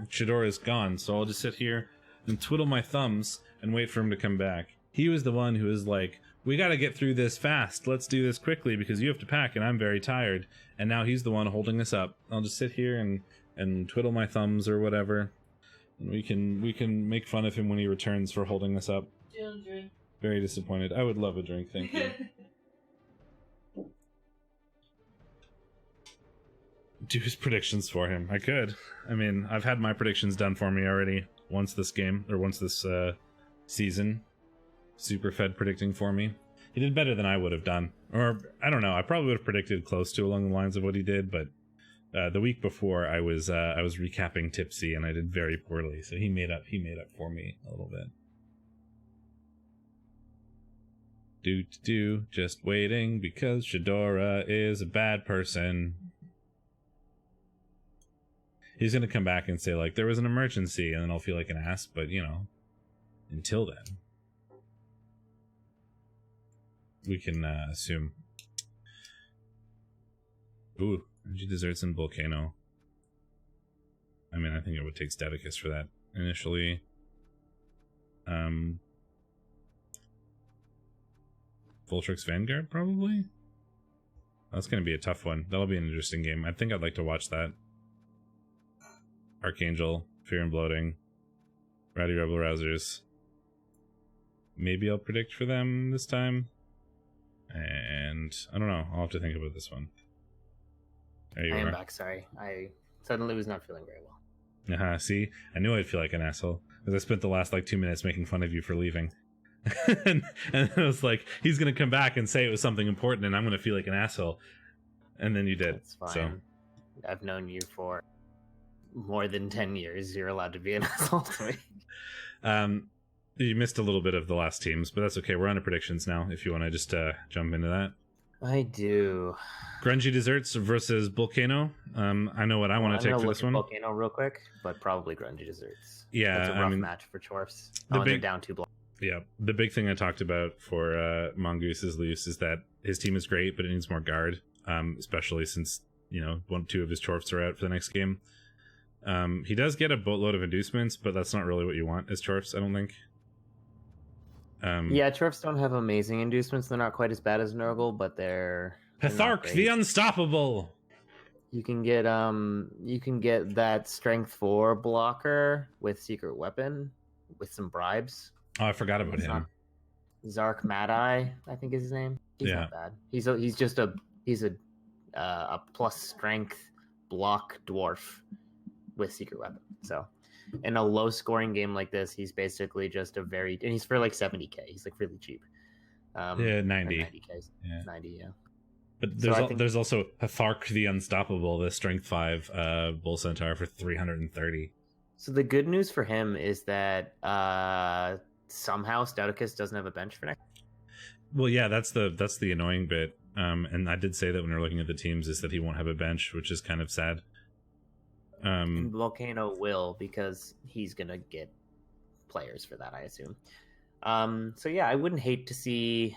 Shadorra is gone, so I'll just sit here and twiddle my thumbs and wait for him to come back. He was the one who was like, we gotta get through this fast, let's do this quickly because you have to pack and I'm very tired, and now he's the one holding us up. I'll just sit here and twiddle my thumbs or whatever, and we can make fun of him when he returns for holding us up. Drink. Very disappointed. I would love a drink, thank you. Do his predictions for him. I could. I mean, I've had my predictions done for me already once this season. Superfed predicting for me. He did better than I would have done. Or, I don't know, I probably would have predicted close to along the lines of what he did, but the week before I was recapping Tipsy and I did very poorly, so he made up for me a little bit. Just waiting because Shadorra is a bad person. He's gonna come back and say, like, there was an emergency, and then I'll feel like an ass, but, you know, until then, we can assume. Ooh, energy desserts and Volcano. I mean, I think I would take Staticus for that initially. Voltrix Vanguard, probably? That's gonna be a tough one. That'll be an interesting game. I think I'd like to watch that. Archangel, Fear and Bloating, Rowdy Rebel Rousers. Maybe I'll predict for them this time. And I don't know. I'll have to think about this one. There you I are. am back, sorry. I suddenly was not feeling very well. See? I knew I'd feel like an asshole. Because I spent the last, 2 minutes making fun of you for leaving. and I was like, he's going to come back and say it was something important, and I'm going to feel like an asshole. And then you did. That's fine. So. I've known you for more than 10 years. You're allowed to be an asshole to me. You missed a little bit of the last teams, but that's okay. We're on to predictions now, if you want to just jump into that. I do. Grungy Desserts versus Volcano. I know what I want to take for this one. Volcano real quick, but probably Grungy Desserts. Yeah, that's a rough match for Chorfs. They're down 2 blocks. Yeah, the big thing I talked about for Mongoose Loose is that his team is great, but it needs more guard, especially since 2 of his Chorfs are out for the next game. He does get a boatload of inducements, but that's not really what you want as Chorfs, I don't think. Yeah, Chorfs don't have amazing inducements. They're not quite as bad as Nurgle, but they're Hethark the Unstoppable. You can get that strength 4 blocker with secret weapon with some bribes. Oh, I forgot about him. Zark Mad-Eye, I think is his name. He's not bad. He's a plus strength block dwarf with secret weapon. So in a low scoring game like this, he's basically just and he's for like 70k. He's like really cheap. 90. 90k. Yeah. 90, yeah. But there's also Hethark the Unstoppable, the strength 5 bull centaur for 330. So the good news for him is that somehow Stouticus doesn't have a bench for next. Well, yeah, that's the annoying bit. And I did say that when we were looking at the teams, is that he won't have a bench, which is kind of sad. And Volcano will, because he's gonna get players for that, I assume. So yeah, I wouldn't hate to see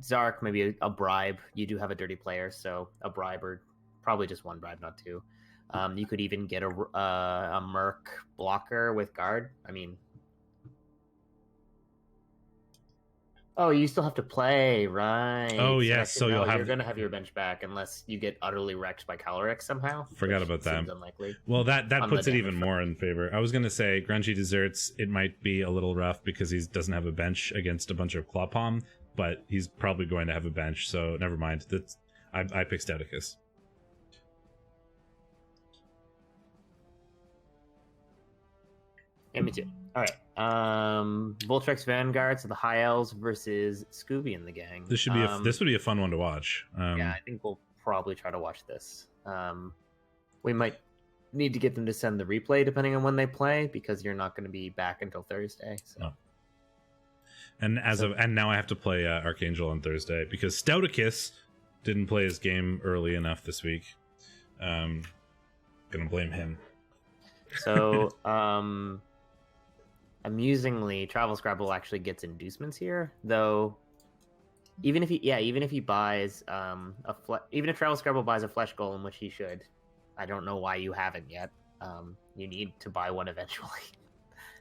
Zark, maybe a bribe. You do have a dirty player, so a bribe, or probably just 1 bribe, not 2. You could even get a Merc blocker with guard. I mean, you still have to play, right? Oh yes, so you're gonna have your bench back unless you get utterly wrecked by Caloric somehow. Forgot about that. Seems unlikely. Well, that puts it even more in favor. I was gonna say Grungy Desserts. It might be a little rough because he doesn't have a bench against a bunch of Clawpalm, but he's probably going to have a bench. So never mind. I picked Stouticus. Yeah, me too. All right. Voltrex Vanguard, so the High Elves versus Scooby and the gang. This would be a fun one to watch. Yeah, I think we'll probably try to watch this. We might need to get them to send the replay depending on when they play, because you're not going to be back until Thursday. So. No. And now I have to play Archangel on Thursday because Stouticus didn't play his game early enough this week. Gonna blame him. So, amusingly, Travel Scrabble actually gets inducements here, though. Even if he buys even if Travel Scrabble buys a Flesh Golem, which he should, I don't know why you haven't yet. You need to buy one eventually.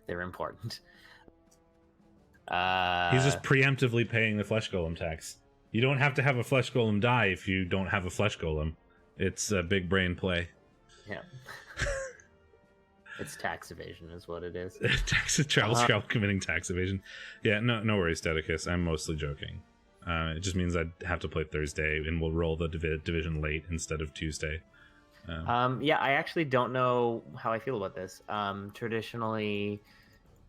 They're important. He's just preemptively paying the Flesh Golem tax. You don't have to have a Flesh Golem die if you don't have a Flesh Golem. It's a big brain play. Yeah. It's tax evasion is what it is. Travel Scrabble committing tax evasion. Yeah, no worries, Stouticus. I'm mostly joking. It just means I'd have to play Thursday, and we'll roll the division late instead of Tuesday. Yeah, I actually don't know how I feel about this. Traditionally,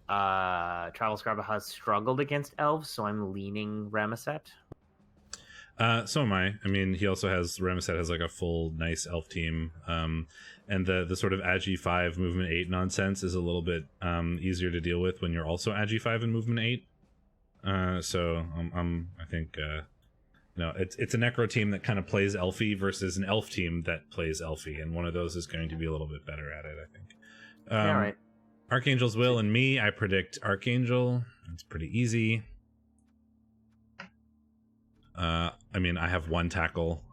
Travel Scrabble has struggled against elves, so I'm leaning Ramesset. So am I. I mean, Ramesset has like a full nice elf team. And the sort of Agi 5 movement 8 nonsense is a little bit easier to deal with when you're also Agi 5 and movement 8. So I think it's a Necro team that kind of plays elfy versus an elf team that plays elfy, and one of those is going to be a little bit better at it, I think. All right. Archangel's Will and me, I predict Archangel. It's pretty easy. I mean, I have 1 tackle.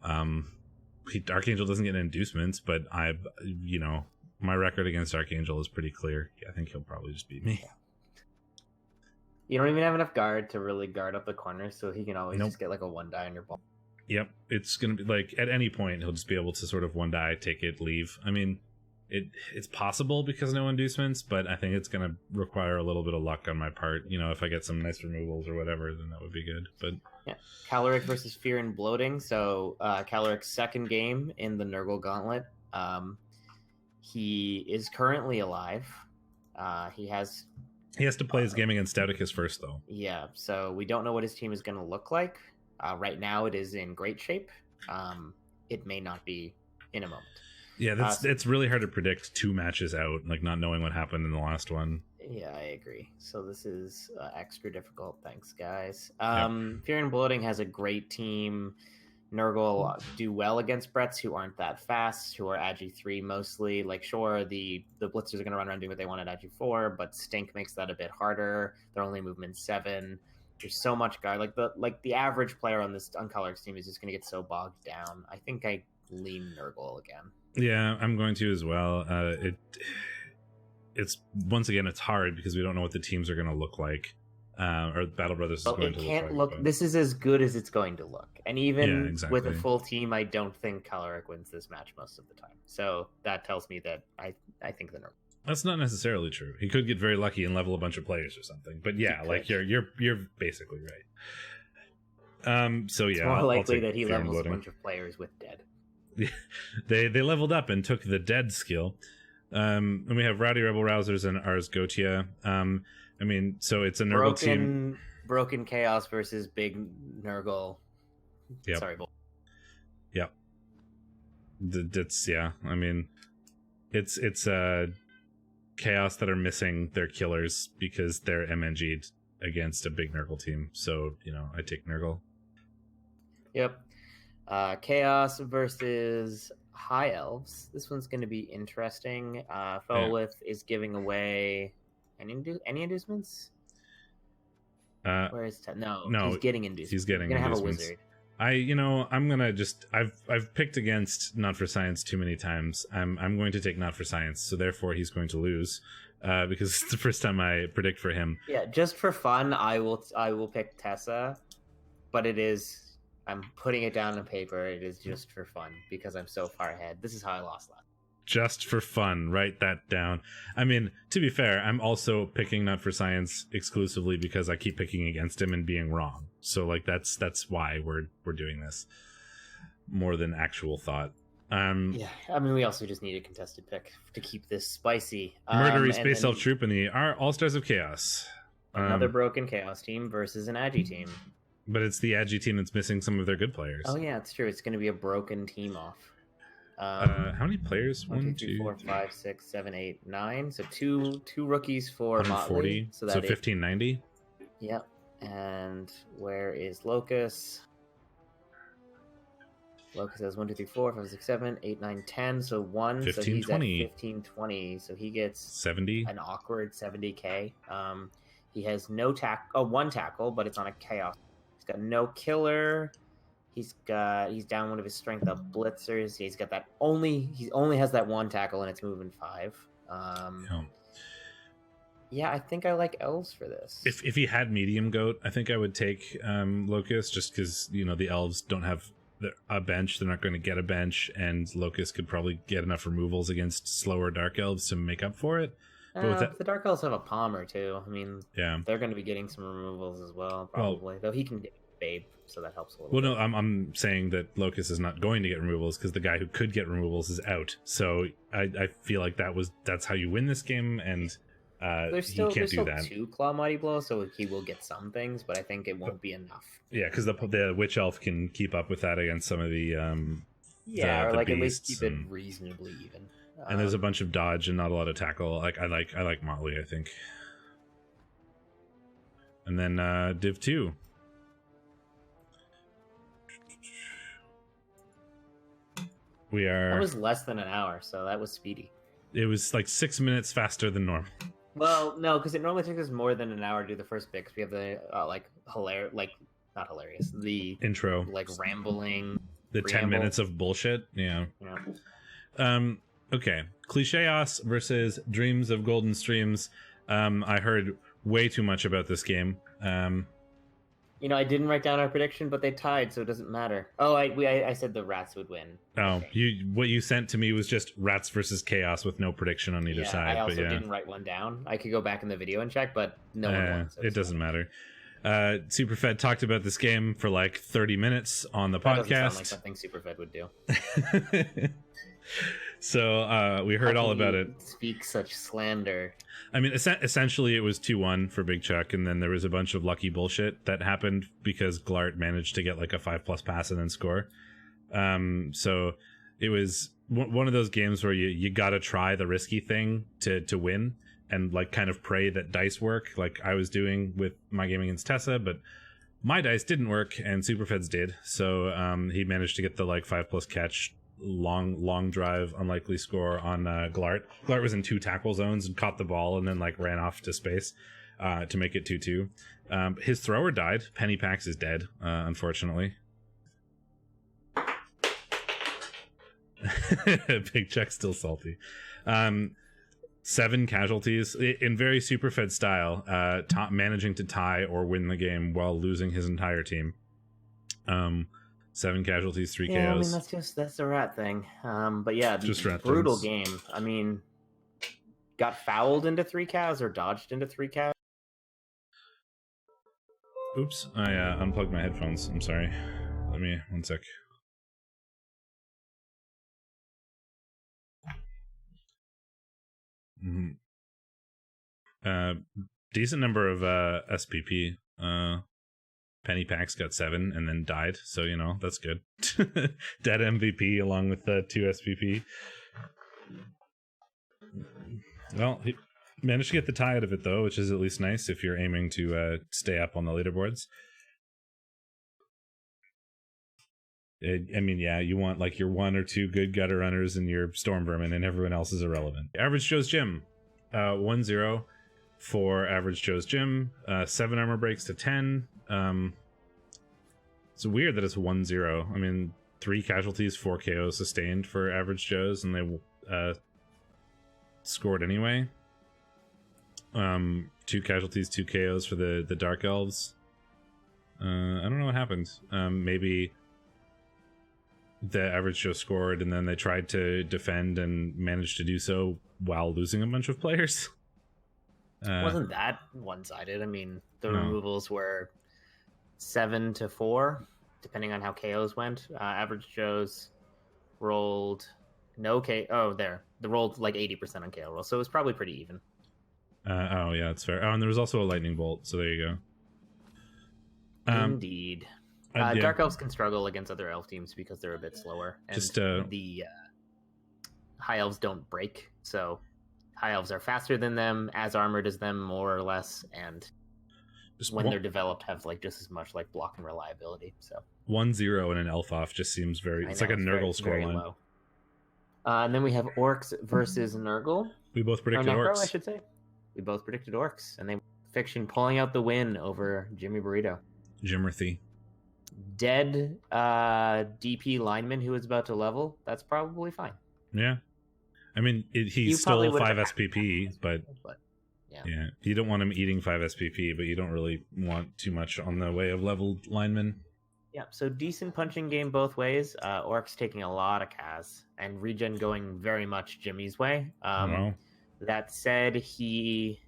Archangel doesn't get inducements, but my record against Archangel is pretty clear. I think he'll probably just beat me. You don't even have enough guard to really guard up the corners, so he can always just get like a 1 die on your ball. Yep, it's gonna be like at any point he'll just be able to sort of 1 die, take it, leave. I mean, it's possible because no inducements, but I think it's gonna require a little bit of luck on my part. If I get some nice removals or whatever, then that would be good. But yeah, Caloric versus Fear and Bloating. So Caloric's second game in the Nurgle Gauntlet. He is currently alive. He has to play his game against Stouticus first, though. Yeah, so we don't know what his team is going to look like. Right now, it is in great shape. It may not be in a moment. Yeah, it's really hard to predict 2 matches out, like not knowing what happened in the last one. Yeah, I agree. So this is extra difficult. Thanks, guys. Yep. Fear and Bloating has a great team. Nurgle do well against Bretts who aren't that fast, who are Agi 3 mostly. Like, sure, the Blitzers are going to run around doing what they want at Agi 4, but Stink makes that a bit harder. They're only movement 7. There's so much guard. Like the average player on Color's team is just going to get so bogged down. I think I lean Nurgle again. Yeah, I'm going to as well. It's once again, it's hard because we don't know what the teams are going to look like, or Battle Brothers is going to look like. It can't look. This is as good as it's going to look, and even with a full team, I don't think Caloric wins this match most of the time. So that tells me that I think the Nurgle. That's not necessarily true. He could get very lucky and level a bunch of players or something. But yeah, like you're basically right. So yeah, it's more likely that he levels a bunch of players with dead. they leveled up and took the dead skill. And we have Rowdy Rebel Rousers and Ars Gotia. I mean, so it's a Nurgle team. Broken Chaos versus Big Nurgle. Yep. Sorry, Bull. Yep. It's yeah. I mean, it's Chaos that are missing their killers because they're MNG'd against a big Nurgle team. So, I take Nurgle. Yep. Chaos versus High Elves. This one's going to be interesting. Felwith is giving away any inducements? Where is No, he's getting inducements. He's getting going to have a inducements. wizard. I'm gonna just I've picked against Not for Science too many times. I'm going to take Not for Science, so therefore he's going to lose, because it's the first time I predict for him. Yeah, just for fun, I will pick Tessa, but I'm putting it down on paper. It is just for fun because I'm so far ahead. This is how I lost last. Just for fun, write that down. I mean, to be fair, I'm also picking Not for Science exclusively because I keep picking against him and being wrong. So like that's why we're doing this more than actual thought. Yeah, I mean, we also just need a contested pick to keep this spicy. Murdery Space Elf Troop and the All Stars of Chaos. Another broken Chaos team versus an Agi team. But it's the Agi team that's missing some of their good players. Oh yeah, it's true. It's going to be a broken team off. How many players? 1, 2, 3, 4, 5, 6, 7, 8, 9. So two rookies for Motley. So 1590. Yep. And where is Locus? Locus has 1, 2, 3, 4, 5, 6, 7, 8, 9, 10. So 1. 15, so he's 20. at 1520. So he gets 70. An awkward 70k. He has one tackle, but it's on a chaos. He's got no killer. He's down one of his strength up blitzers. He's got that he only has that one tackle and it's moving 5. Yeah, I think I like elves for this. If he had medium goat, I think I would take Locust, just because the elves don't have a bench. They're not going to get a bench, and Locust could probably get enough removals against slower dark elves to make up for it. But the dark elves have a Palmer too. I mean, yeah, they're going to be getting some removals as well, probably. Though he can get Babe, so that helps a little. Well, no, I'm saying that Locust is not going to get removals because the guy who could get removals is out. So I feel like that's how you win this game, and there's still 2 Claw Mighty Blow, so he will get some things, but I think it won't be enough. Yeah, because the Witch Elf can keep up with that against some of the or like at least keep it reasonably even. And there's a bunch of dodge and not a lot of tackle. Like I like Motley, I think. And then Div 2. That was less than an hour, so that was speedy. It was like 6 minutes faster than normal. Well, no, because it normally takes us more than an hour to do the first bit, because we have the not hilarious, the intro, like rambling, the preamble. 10 minutes of bullshit. Yeah. Okay, Clicheos versus Dreams of Golden Streams. I heard way too much about this game. I didn't write down our prediction, but they tied, so it doesn't matter. Oh, I said the Rats would win. Oh, okay. What you sent to me was just Rats versus Chaos with no prediction on either side. I also didn't write one down. I could go back in the video and check, but no one won. So it doesn't matter. Superfed talked about this game for like 30 minutes on the podcast. Doesn't sound like something Superfed would do. So we heard all about it. Speak such slander. I mean, essentially it was 2-1 for Big Chuck, and then there was a bunch of lucky bullshit that happened because Glart managed to get like a 5+ pass and then score. So it was one of those games where you got to try the risky thing to win, and like kind of pray that dice work, like I was doing with my game against Tessa, but my dice didn't work and Superfed's did. So he managed to get the like 5+ catch, long drive, unlikely score on Glart. Glart was in 2 tackle zones and caught the ball and then like ran off to space to make it 2-2. His thrower died. Penny Pax is dead, unfortunately. Big Check still salty. 7 casualties in very Superfed style, managing to tie or win the game while losing his entire team. 7 casualties, 3 KOs. Yeah, I mean that's a rat thing. But yeah, just brutal game. I mean, got fouled into 3 cows or dodged into 3 cows. Oops, I unplugged my headphones. I'm sorry. Let me 1 sec. Decent number of SPP. Penny Pax got 7 and then died, so you know that's good. Dead MVP along with the 2 SPP. Well, he managed to get the tie out of it though, which is at least nice if you're aiming to stay up on the leaderboards. I mean, yeah, you want like your 1 or 2 good gutter runners and your storm vermin, and everyone else is irrelevant. Average Joe's Gym, 1-0 for Average Joe's Gym. 7 armor breaks to 10. It's weird that it's 1-0. I mean, 3 casualties, 4 KOs sustained for Average Joe's, and they scored anyway. 2 casualties, 2 KOs for the Dark Elves. I don't know what happened. Maybe the Average Joe scored and then they tried to defend and managed to do so while losing a bunch of players. It wasn't that one-sided. I mean, the removals were 7-4, depending on how KOs went. Average Joe's rolled no KO. Oh, there. They rolled like 80% on KO rolls, so it was probably pretty even. Oh, yeah, that's fair. Oh, and there was also a lightning bolt, so there you go. Indeed. Yeah. Dark Elves can struggle against other elf teams because they're a bit slower. And the High Elves don't break, so High Elves are faster than them, as armored as them, more or less, and they're developed have like just as much like block and reliability. So 1-0 and an elf off just seems it's like a Nurgle scoreline. And then we have Orcs versus Nurgle. We both predicted Necro, Orcs. I should say. We both predicted Orcs, and Fiction pulling out the win over Jimmy Burrito. Jimmerthy. Dead DP lineman who was about to level. That's probably fine. Yeah. I mean, he stole 5 SPP, but yeah, you don't want him eating 5 SPP, but you don't really want too much on the way of leveled linemen. Yeah, so decent punching game both ways. Orcs taking a lot of Kaz, and Regen going very much Jimmy's way. That said, he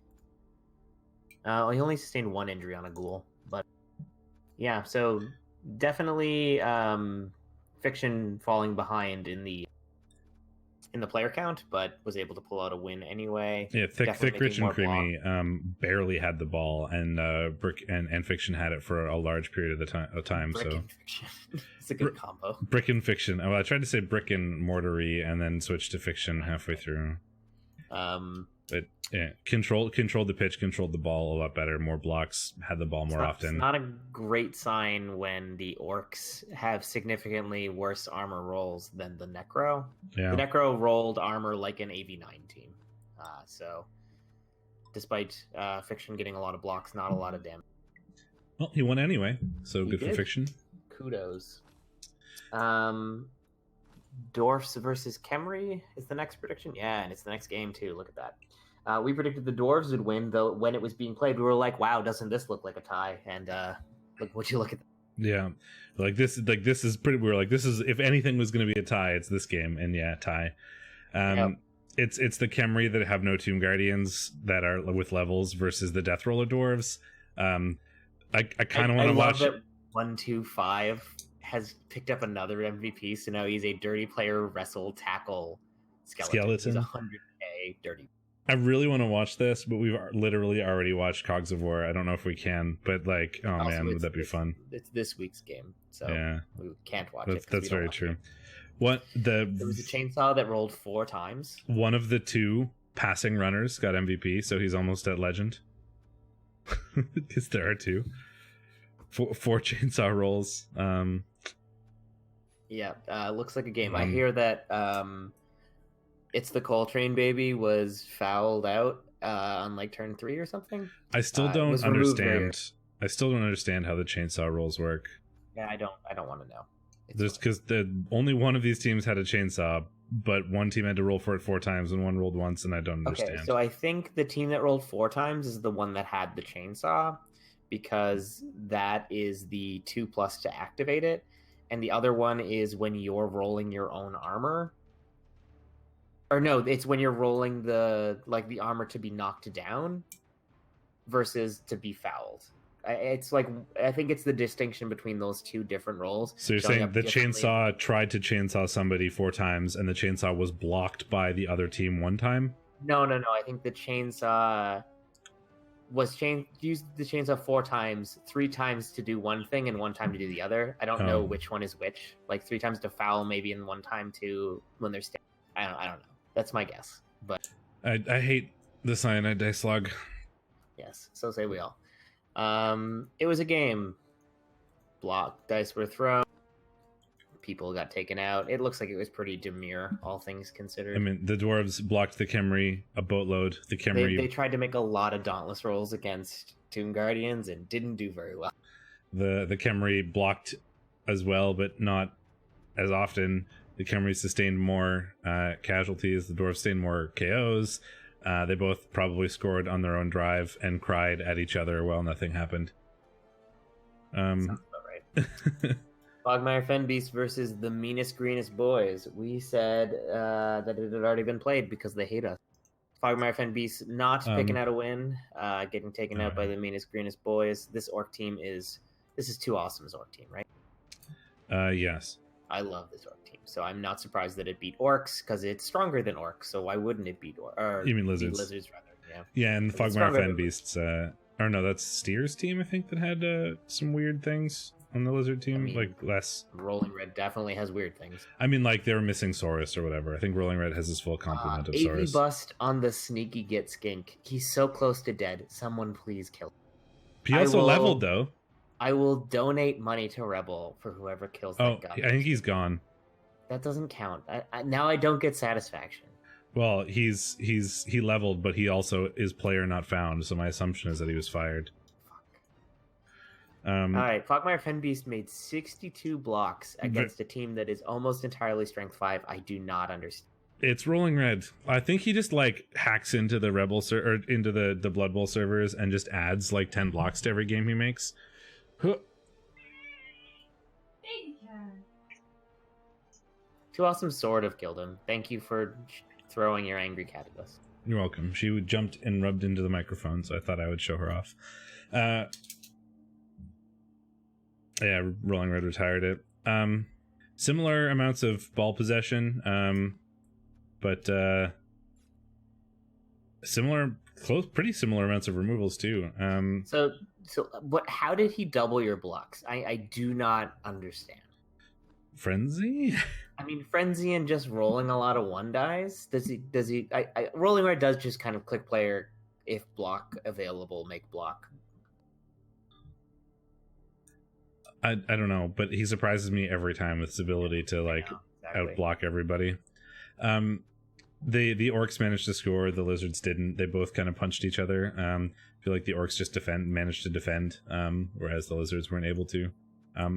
only sustained 1 injury on a ghoul, but yeah, so definitely Fiction falling behind in the player count, but was able to pull out a win anyway. Yeah, thick, rich, and creamy. Barely had the ball, and Brick and Fiction had it for a large period of time. Brick so and Fiction. It's a good combo. Brick and Fiction. Well, I tried to say Brick and Mortary, and then switched to Fiction halfway through. But yeah, controlled the pitch, controlled the ball a lot better, more blocks, had the ball more often. It's not a great sign when the Orcs have significantly worse armor rolls than the Necro. Yeah. The Necro rolled armor like an AV9 team. So despite Fiction getting a lot of blocks, not a lot of damage. Well, he won anyway, so He good did. for Fiction. Kudos. Dwarfs versus Khemri is the next prediction. Yeah, and it's the next game too. Look at that. We predicted the Dwarves would win, though when it was being played, we were like, wow, doesn't this look like a tie? And would you look at that? Yeah. This is pretty, we were like, this is, if anything was going to be a tie, it's this game. And yeah, tie. Yep. It's the Khemri that have no Tomb Guardians that are with levels versus the Death Roller Dwarves. I kind of want to watch that 125 has picked up another MVP, so now he's a dirty player wrestle tackle skeleton. He's 100k dirty. I really want to watch this, but we've literally already watched Cogs of War. I don't know if we can, but like, oh also, man, would that be fun? It's this week's game, so yeah, we can't watch it. That's very true. There was a chainsaw that rolled 4 times. One of the 2 passing runners got MVP, so he's almost at legend. Because there are two. Four chainsaw rolls. Yeah, looks like a game. I Um, hear that it's the Coltrane baby was fouled out on like turn 3 or something. I still It don't was removed understand. I still don't understand how the chainsaw rolls work. Yeah, I don't want to know. There's because only one of these teams had a chainsaw, but one team had to roll for it 4 times and one rolled once, and I don't understand. Okay, so I think the team that rolled 4 times is the one that had the chainsaw, because that is the 2+ to activate it, and the other one is when you're rolling your own armor. Or no, it's when you're rolling the armor to be knocked down versus to be fouled. It's like, I think it's the distinction between those two different roles. So you're saying the chainsaw tried to chainsaw somebody 4 times and the chainsaw was blocked by the other team 1 time? No. I think the chainsaw used the chainsaw 4 times, 3 times to do one thing and 1 time to do the other. I don't know which one is which. Like 3 times to foul maybe, and 1 time to when they're standing. I don't know. That's my guess. But I hate the cyanide dice log. Yes, so say we all. It was a game. Block dice were thrown. People got taken out. It looks like it was pretty demure, all things considered. I mean, the dwarves blocked the Khemri a boatload. The Khemri they tried to make a lot of dauntless rolls against Tomb Guardians and didn't do very well. The Khemri blocked as well, but not as often. The Khemri sustained more casualties. The dwarves sustained more KOs. They both probably scored on their own drive and cried at each other while nothing happened. Sounds about right. Fogmire Fenbeast versus the Meanest Greenest Boys. We said that it had already been played because they hate us. Fogmire Fenbeast not picking out a win, getting taken out by the Meanest Greenest Boys. This orc team is too awesome as orc team, right? Yes. I love this orc team, so I'm not surprised that it beat orcs, because it's stronger than orcs, so why wouldn't it beat orcs? You mean lizards? Beat lizards, rather, yeah. Yeah, and the Fogmire Fenbeasts, or no, that's Steer's team, I think, that had some weird things on the lizard team, like less. Rolling Red definitely has weird things. I mean, like, they were missing Saurus or whatever. I think Rolling Red has his full complement of Saurus. AV bust on the sneaky Git Skink. He's so close to dead. Someone please kill him. He also leveled, though. I will donate money to REBBL for whoever kills that guy. I think he's gone. That doesn't count. Now I don't get satisfaction. Well, he leveled, but he also is player not found, so my assumption is that he was fired. All right, Fogmire Fenbeast made 62 blocks against a team that is almost entirely strength 5. I do not understand. It's Rolling Red. I think he just like hacks into the REBBL or into the Blood Bowl servers and just adds like 10 blocks to every game he makes. Too Awesome Sword have killed him. Thank you for throwing your angry cat at us. You're welcome. She jumped and rubbed into the microphone, so I thought I would show her off. Yeah, Rolling Red retired it. Similar amounts of ball possession, but pretty similar amounts of removals too. So what? How did he double your blocks? I do not understand. Frenzy? I mean, Frenzy and just rolling a lot of 1 dies. Does he? Rolling Red does just kind of click player, if block available, make block. I don't know, but he surprises me every time with his ability to outblock everybody. The orcs managed to score, the lizards didn't. They both kind of punched each other. I feel like the orcs just managed to defend, whereas the lizards weren't able to.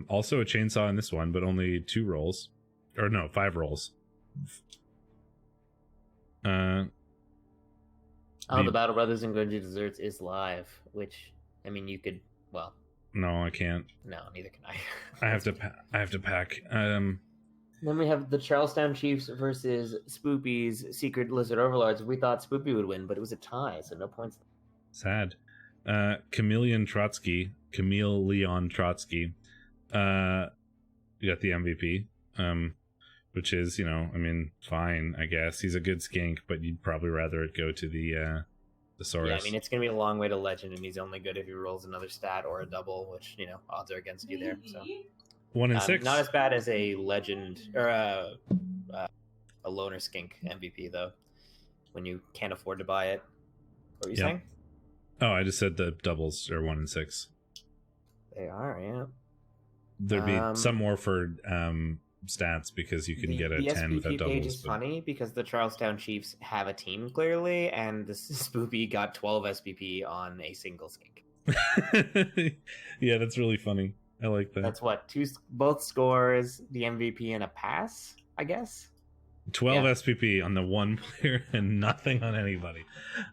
Also a chainsaw in this one, but only 2 rolls. Or no, 5 rolls. The Battle Brothers and Gunji Desserts is live, which, I mean, you could, well... No, I can't. No, neither can I. I have to pack. Then we have the Charlestown Chiefs versus Spoopy's Secret Lizard Overlords. We thought Spoopy would win, but it was a tie, so no points. Sad. Camille Leon Trotsky. You got the MVP. Which is, I mean, fine, I guess. He's a good skink, but you'd probably rather it go to the Saurus. Yeah, I mean, it's going to be a long way to legend, and he's only good if he rolls another stat or a double, which, odds are against you there. So 1 in 6. Not as bad as a legend or a loner skink MVP, though. when you can't afford to buy it. What were you Yep. saying? Oh, I just said the doubles are 1 and 6. They are, yeah. There'd be some more for stats because you can get a 10 without SPP doubles. page is funny because the Charlestown Chiefs have a team clearly, and the Spoopy got 12 SPP on a single skink. Yeah, that's really funny. I like that. That's what both scores, the MVP, and a pass, I guess. 12 SPP on the one player and nothing on anybody.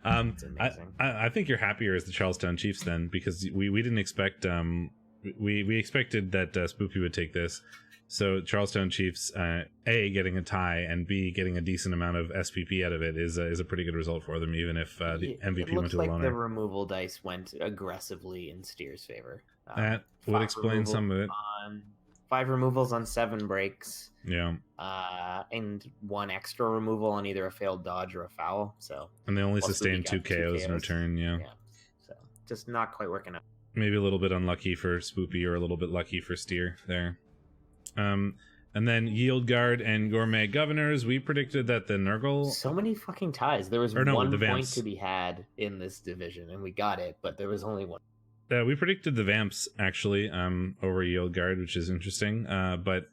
That's amazing. I think you're happier as the Charlestown Chiefs then, because we didn't expect we expected that Spoopy would take this. So Charlestown Chiefs, A, getting a tie, and B, getting a decent amount of SPP out of it is a pretty good result for them, even if the MVP went to the loner. The removal dice went aggressively in Steer's favor. That would explain some of it. 5 removals on 7 breaks. Yeah. And 1 extra removal on either a failed dodge or a foul. So. And they only sustained 2 KOs in return. Yeah. So just not quite working out. Maybe a little bit unlucky for Spoopy or a little bit lucky for Steer there. And then Yield Guard and Gourmet Governors, we predicted that the Nurgle... So many fucking ties. There was 1 point to be had in this division, and we got it, but there was only 1. We predicted the Vamps, actually, over Yield Guard, which is interesting, but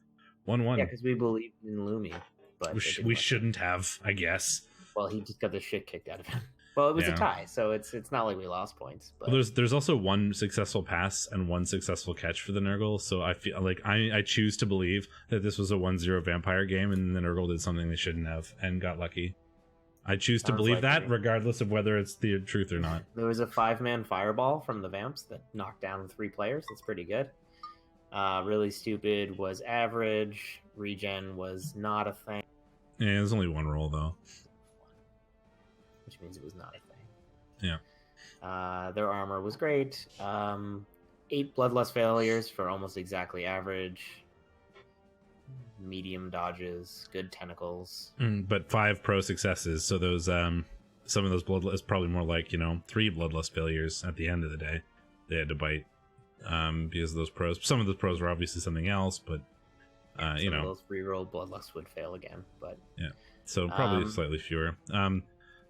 1-1. Yeah, because we believed in Lumi. But we shouldn't have, I guess. Well, he just got the shit kicked out of him. Well, it was a tie, so it's not like we lost points. But well, there's also 1 successful pass and 1 successful catch for the Nurgle, so I feel like I choose to believe that this was a 1-0 vampire game, and the Nurgle did something they shouldn't have and got lucky. I choose to believe that, regardless of whether it's the truth or not. There was a 5-man fireball from the Vamps that knocked down 3 players. That's pretty good. Really Stupid was average. Regen was not a thing. Yeah, there's only 1 roll, though. Which means it was not a thing. Yeah. Their armor was great. 8 bloodlust failures for almost exactly average. Medium dodges, good tentacles. But 5 pro successes, so those some of those bloodlust, probably more like 3 bloodlust failures at the end of the day. They had to bite because of those pros. Some of those pros were obviously something else, but some of those reroll bloodlust would fail again. But yeah, so probably slightly fewer.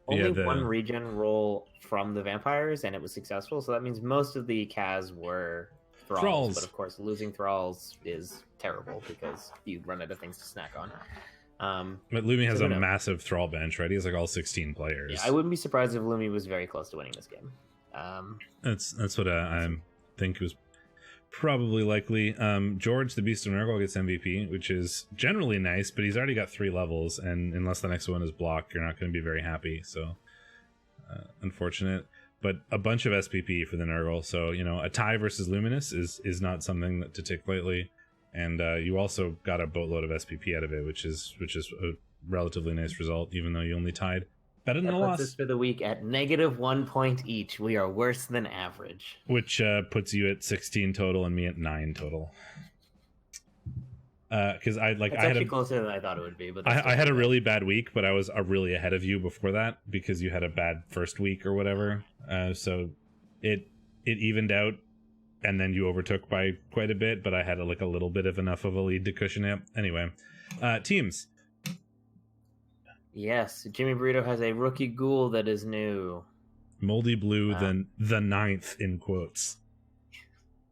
Only 1 regen roll from the vampires, and it was successful. So that means most of the Kaz were thralls. But of course, losing thralls is terrible because you run out of things to snack on. But Lumi has a massive thrall bench, right? He has like all 16 players. Yeah, I wouldn't be surprised if Lumi was very close to winning this game. That's what I think was probably likely. George, the Beast of Nurgle, gets MVP, which is generally nice, but he's already got 3 levels, and unless the next one is block, you're not going to be very happy. So, unfortunate. But a bunch of SPP for the Nurgle, so a tie versus Luminous is not something to take lightly, and you also got a boatload of SPP out of it, which is a relatively nice result, even though you only tied. Better than a loss. Puts us for the week at -1 point each. We are worse than average, which puts you at 16 total and me at 9 total. Because I had closer than I thought it would be. But I had a really bad week, but I was really ahead of you before that because you had a bad first week or whatever. So it evened out, and then you overtook by quite a bit. But I had a little bit of enough of a lead to cushion it. Anyway, teams. Yes, Jimmy Burrito has a rookie ghoul that is new. Moldy Blue, the 9th in quotes.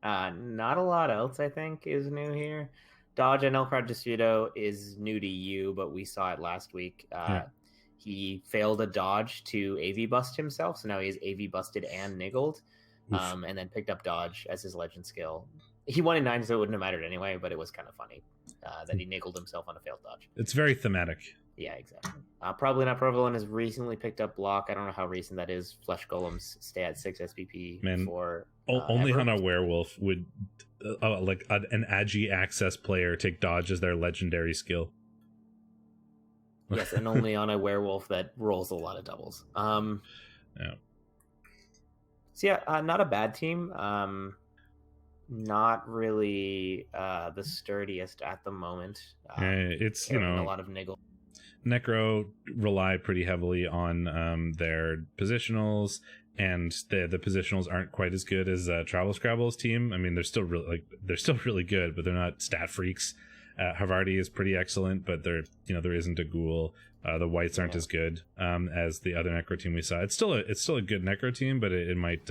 Not a lot else, I think, is new here. Dodge and El Pradescudo is new to you, but we saw it last week. He failed a dodge to AV bust himself, so now he is AV busted and niggled, and then picked up dodge as his legend skill. He won in 9, so it wouldn't have mattered anyway, but it was kind of funny that he niggled himself on a failed dodge. It's very thematic. Yeah, exactly. Probably not Provolone has recently picked up block. I don't know how recent that is. Flesh Golems stay at 6 SPP for only on a werewolf would an Agi access player take dodge as their legendary skill. Yes, and only on a werewolf that rolls a lot of doubles. Yeah. So yeah, not a bad team. Not really the sturdiest at the moment. It's a lot of niggle. Necro rely pretty heavily on their positionals, and the positionals aren't quite as good as Travel Scrabble's team. I mean, they're still really good, but they're not stat freaks. Havarti is pretty excellent, but there isn't a ghoul. The whites aren't as good as the other necro team we saw. It's still a good necro team, but it might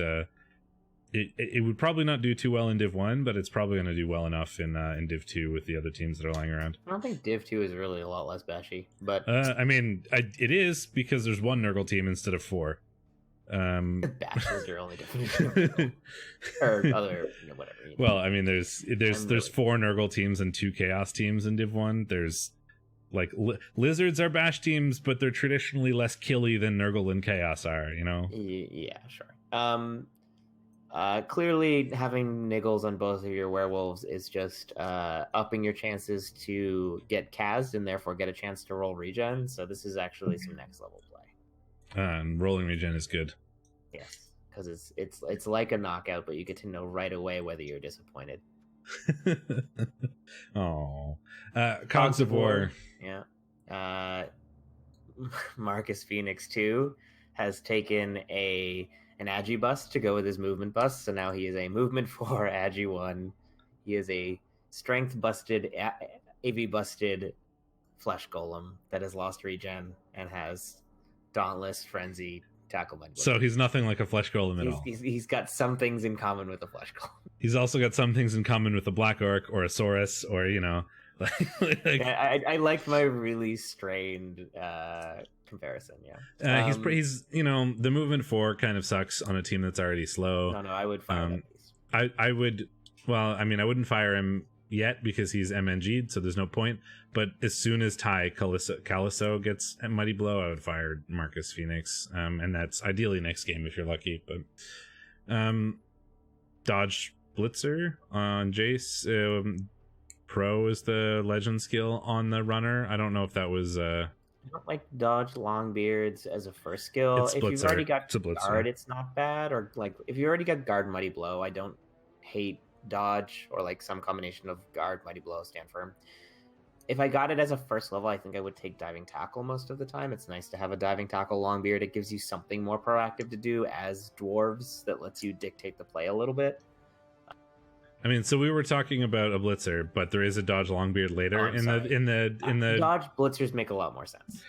it would probably not do too well in Div 1, but it's probably going to do well enough in Div 2 with the other teams that are lying around. I don't think Div 2 is really a lot less bashy, but I mean, it is because there's one Nurgle team instead of 4. bash is your only definition, or other, whatever. Well, I mean, there's 4 Nurgle teams and 2 Chaos teams in Div 1. There's like lizards are bash teams, but they're traditionally less killy than Nurgle and Chaos are. Yeah, sure. Clearly, having niggles on both of your werewolves is just upping your chances to get cast and therefore get a chance to roll regen. So this is actually some next level play. And rolling regen is good. Yes, because it's like a knockout, but you get to know right away whether you're disappointed. Oh, Cogs of War. Yeah. Marcus Phoenix 2 has taken an Agi bust to go with his movement bust, so now he is a movement 4 Agi 1. He is a strength busted, AV busted flesh golem that has lost regen and has dauntless frenzy tackle by. So he's nothing like a flesh golem at all. He's got some things in common with a flesh golem. He's also got some things in common with a black orc or a saurus, or I like my really strained comparison. Yeah, he's the movement 4 kind of sucks on a team that's already slow. No, I would fire him. I would. Well, I mean, I wouldn't fire him yet because he's MNG'd, so there's no point. But as soon as Ty Caliso gets a Mighty Blow, I would fire Marcus Phoenix, and that's ideally next game if you're lucky. But dodge Blitzer on Jace. Pro is the legend skill on the runner. I don't know if that was. I don't like dodge Longbeards as a first skill. If you've already got guard, it's not bad. Or like if you already got guard Mighty Blow, I don't hate dodge or like some combination of guard Mighty Blow, stand firm. If I got it as a first level, I think I would take diving tackle most of the time. It's nice to have a diving tackle Longbeard. It gives you something more proactive to do as dwarves that lets you dictate the play a little bit. I mean, so we were talking about a blitzer, but there is a dodge Longbeard later in the dodge blitzers make a lot more sense.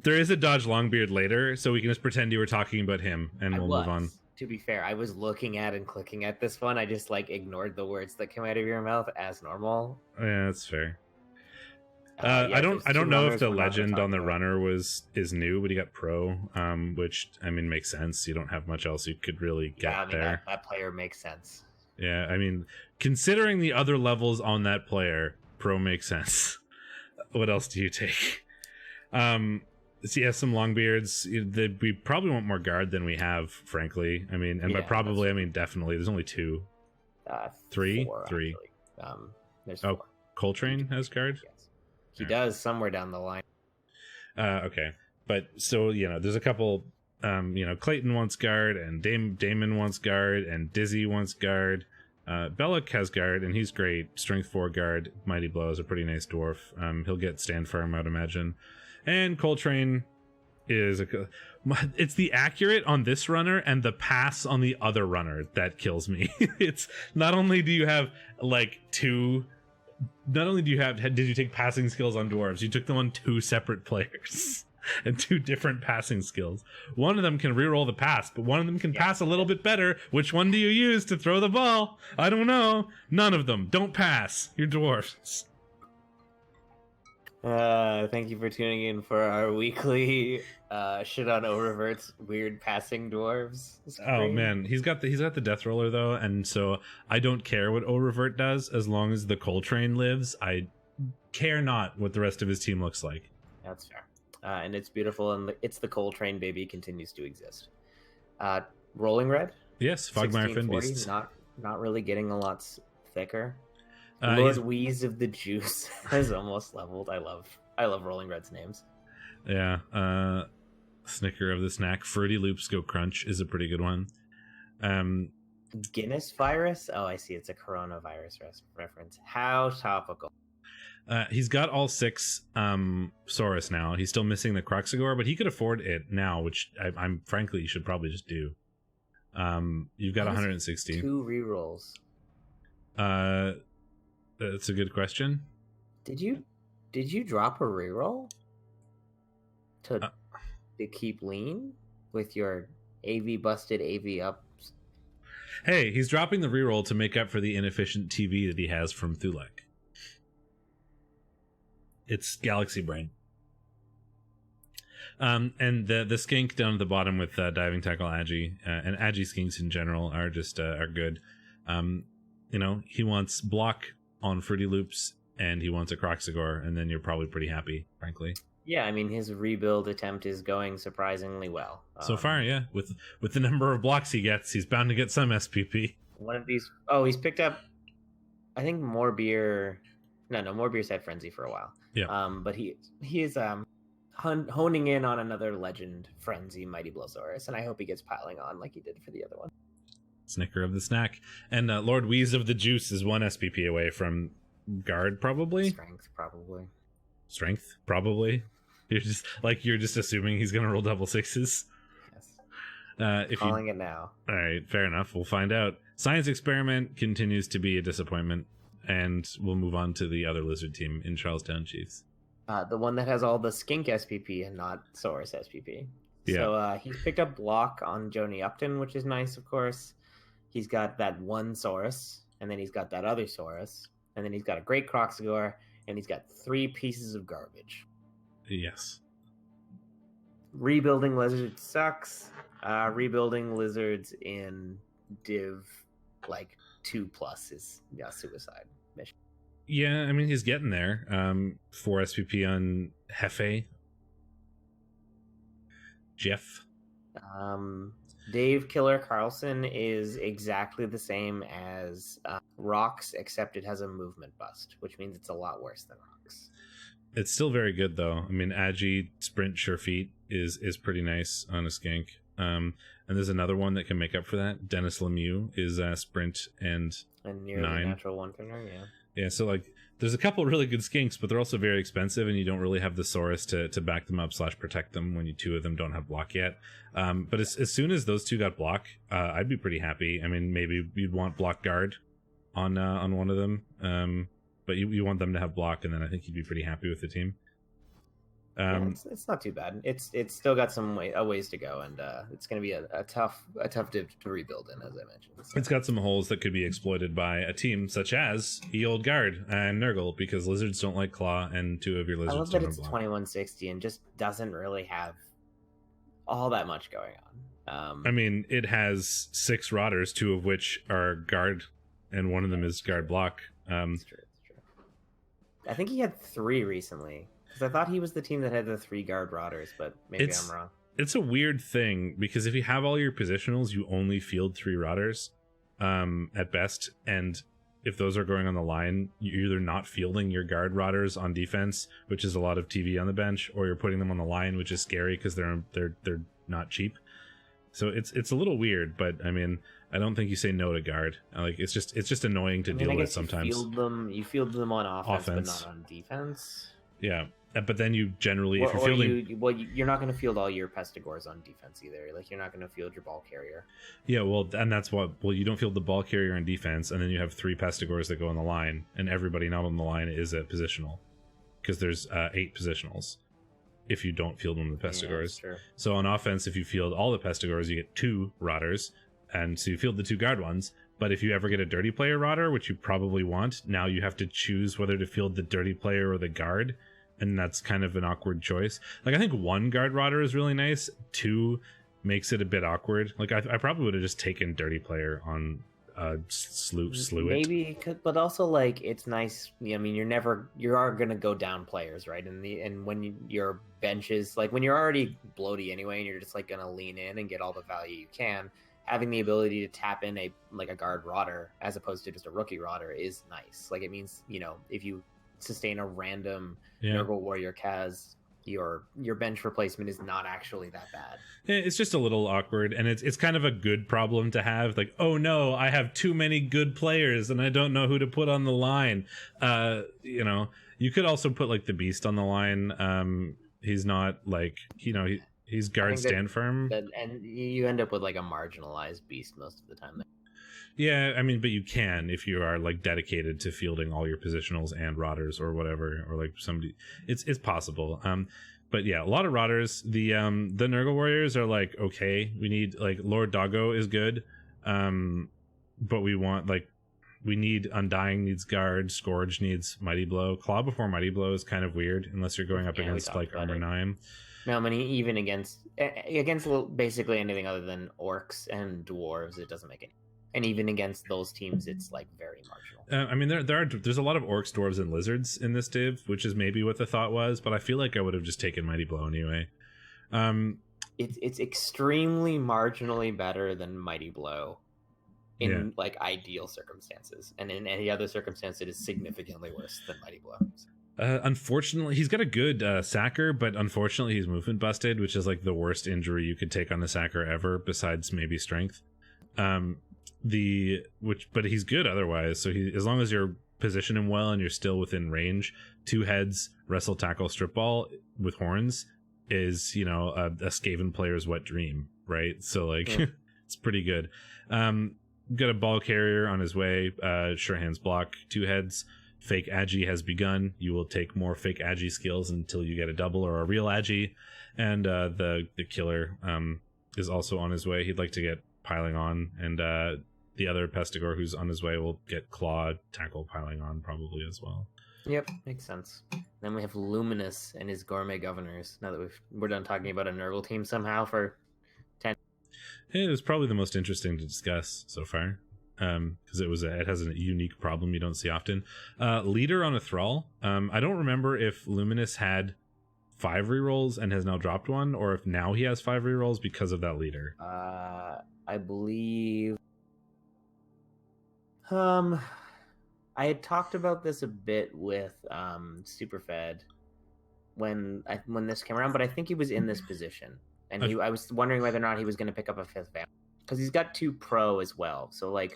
There is a dodge Longbeard later, so we can just pretend you were talking about him, and we'll move on. To be fair, I was looking at and clicking at this one. I just ignored the words that came out of your mouth as normal. Yeah, that's fair. I don't know if the legend on the runner is new, but he got pro, which I mean makes sense. You don't have much else you could really get there. That player makes sense. Yeah, I mean, considering the other levels on that player, pro makes sense. What else do you take? So he has some Longbeards. We probably want more guard than we have, frankly. I mean, and by probably, I mean definitely. There's only 2. 3? 3. There's 4. Coltrane has guard? Yes. He does somewhere down the line. Okay. But, so, there's a couple... Clayton wants guard, and Damon wants guard, and Dizzy wants guard. Bellic has guard, and he's great. Strength 4 guard. Mighty Blow is a pretty nice dwarf. He'll get stand firm, I'd imagine. And Coltrane is it's the accurate on this runner and the pass on the other runner that kills me. It's not only do you have did you take passing skills on dwarves, you took them on 2 separate players. And 2 different passing skills. One of them can reroll the pass, but one of them can pass a little bit better. Which one do you use to throw the ball? I don't know. None of them. Don't pass. You're dwarfs. Thank you for tuning in for our weekly shit on Oververt's weird passing dwarves stream. Oh man, he's got the death roller though, and so I don't care what Oververt does as long as the Coltrane lives. I care not what the rest of his team looks like. That's fair. And it's beautiful, and it's the Coltrane baby continues to exist. Rolling Red? Yes, Fogmire Fin Beast. Not really getting a lot thicker. Lord Wheeze of the Juice has almost leveled. I love Rolling Red's names. Yeah. Snicker of the Snack. Fruity Loops Go Crunch is a pretty good one. Guinness Virus? Oh, I see. It's a coronavirus reference. How topical. He's got all 6 Saurus now. He's still missing the Croxagore, but he could afford it now, which I'm frankly you should probably just do. You've got 160. 2 rerolls. That's a good question. Did you drop a reroll? to keep lean with your AV busted, AV up. Hey, he's dropping the reroll to make up for the inefficient TV that he has from Thulek. It's Galaxy Brain. And the skink down at the bottom with diving tackle Agi, and Agi skinks in general are just are good. He wants block on Fruity Loops, and he wants a Croxagore, and then you're probably pretty happy, frankly. Yeah, I mean, his rebuild attempt is going surprisingly well. So far, yeah. With the number of blocks he gets, he's bound to get some SPP. One of these... Oh, he's picked up, I think, more beer... No, more beer's had Frenzy for a while. Yeah. But he is honing in on another legend, Frenzy, Mighty Blowsaurus, and I hope he gets piling on like he did for the other one. Snicker of the snack. And Lord Wheeze of the Juice is one SPP away from Guard, probably? Strength, probably. You're just assuming he's gonna roll double sixes. Yes. Calling it now. All right, fair enough. We'll find out. Science Experiment continues to be a disappointment, and we'll move on to the other lizard team in Charlestown Chiefs. The one that has all the skink SPP and not Saurus SPP. Yeah. So he's picked up block on Joni Upton, which is nice, of course. He's got that one Saurus, and then he's got that other Saurus, and then he's got a great Croxagore, and he's got 3 pieces of garbage. Yes. Rebuilding lizards sucks. Rebuilding lizards in Div 2+ is suicide mission. Yeah, I mean, he's getting there. 4 SPP on Hefe. Jeff. Dave Killer Carlson is exactly the same as Rocks, except it has a movement bust, which means it's a lot worse than Rocks. It's still very good, though. I mean, Agi Sprint Sure Feet is pretty nice on a skink. And there's another one that can make up for that. Dennis Lemieux is Sprint and nearly 9. natural 1-finger, yeah. Yeah, so there's a couple really good skinks, but they're also very expensive, and you don't really have the Saurus to back them up / protect them when 2 of them don't have block yet. But as soon as those 2 got block, I'd be pretty happy. I mean, maybe you'd want block guard on one of them, but you want them to have block, and then I think you'd be pretty happy with the team. It's not too bad. It's still got a ways to go, and it's going to be a tough div to rebuild in, as I mentioned. So. It's got some holes that could be exploited by a team such as Old Guard and Nurgle, because lizards don't like claw, and 2 of your lizards I love don't that have it's block. 2160 and just doesn't really have all that much going on. I mean, it has 6 Rotters, 2 of which are guard, and one of them is guard block. It's true. I think he had 3 recently. Because I thought he was the team that had the 3 guard Rotters, but maybe I'm wrong. It's a weird thing, because if you have all your positionals, you only field 3 Rotters at best, and if those are going on the line, you're either not fielding your guard Rotters on defense, which is a lot of TV on the bench, or you're putting them on the line, which is scary because they're not cheap. So it's a little weird, but I mean, I don't think you say no to guard. It's just annoying to deal with sometimes. You field them on offense, but not on defense. Yeah, but then you generally, if you're fielding, you're not going to field all your Pestigores on defense either. You're not going to field your ball carrier. Yeah, and that's what. Well, you don't field the ball carrier on defense, and then you have 3 Pestigores that go on the line, and everybody not on the line is a positional, because there's 8 positionals. If you don't field one of the Pestigores, so on offense, if you field all the Pestigores, you get 2 Rotters, and so you field the 2 guard ones. But if you ever get a dirty player Rotter, which you probably want, now you have to choose whether to field the dirty player or the guard. And that's kind of an awkward choice. I think 1 guard Rotter is really nice. 2 makes it a bit awkward. I probably would have just taken dirty player on slew it. Maybe, but also it's nice. I mean, you are gonna go down players, right? And when your benches, when you're already bloaty anyway, and you're just gonna lean in and get all the value you can. Having the ability to tap in a guard Rotter as opposed to just a rookie Rotter is nice. It means if you sustain a random Nurgle Warrior Kaz, your bench replacement is not actually that bad. It's just a little awkward, and it's kind of a good problem to have. Oh no, I have too many good players and I don't know who to put on the line. You could also put the Beast on the line. He's not he's guard stand firm, and you end up with a marginalized Beast most of the time. Yeah, I mean, but you can if you are dedicated to fielding all your positionals and Rotters or whatever, or somebody. It's possible. but yeah, a lot of rotters. The Nurgle Warriors are like okay. We need like Lord Doggo is good, but we need Undying needs Guard, Scourge needs Mighty Blow. Claw before Mighty Blow is kind of weird unless you're going up against like Armor 9. No, I mean even against basically anything other than orcs and dwarves, it doesn't make any. And even against those teams, it's like very marginal. I mean, there's a lot of orcs, dwarves, and lizards in this div, which is maybe what the thought was. But I feel like I would have just taken Mighty Blow anyway. It's extremely marginally better than Mighty Blow in like ideal circumstances, and in any other circumstance, it is significantly worse than Mighty Blow. Unfortunately, he's got a good sacker, but unfortunately, he's movement busted, which is like the worst injury you could take on a sacker ever, besides maybe strength. But he's good otherwise. So as long as you're position him well and you're still within range, 2 heads, wrestle, tackle, strip ball with horns is a Skaven player's wet dream, right? So like it's pretty good. Got a ball carrier on his way. Sure hands block, 2 heads. Fake Agi has begun. You will take more fake Agi skills until you get a double or a real Agi. And the killer is also on his way. He'd like to get piling on, and the other Pestigor who's on his way will get claw, tackle, piling on probably as well. Yep, makes sense. Then we have Luminous and his gourmet governors. Now that we're done talking about a Nurgle team somehow for 10. It was probably the most interesting to discuss so far. Because it has a unique problem you don't see often. Leader on a Thrall. I don't remember if Luminous had 5 rerolls and has now dropped 1, or if now he has 5 rerolls because of that leader. I believe. I had talked about this a bit with Superfed when this came around, but I think he was in this position, and I was wondering whether or not he was going to pick up a 5th vamp, because he's got 2 pro as well. So like,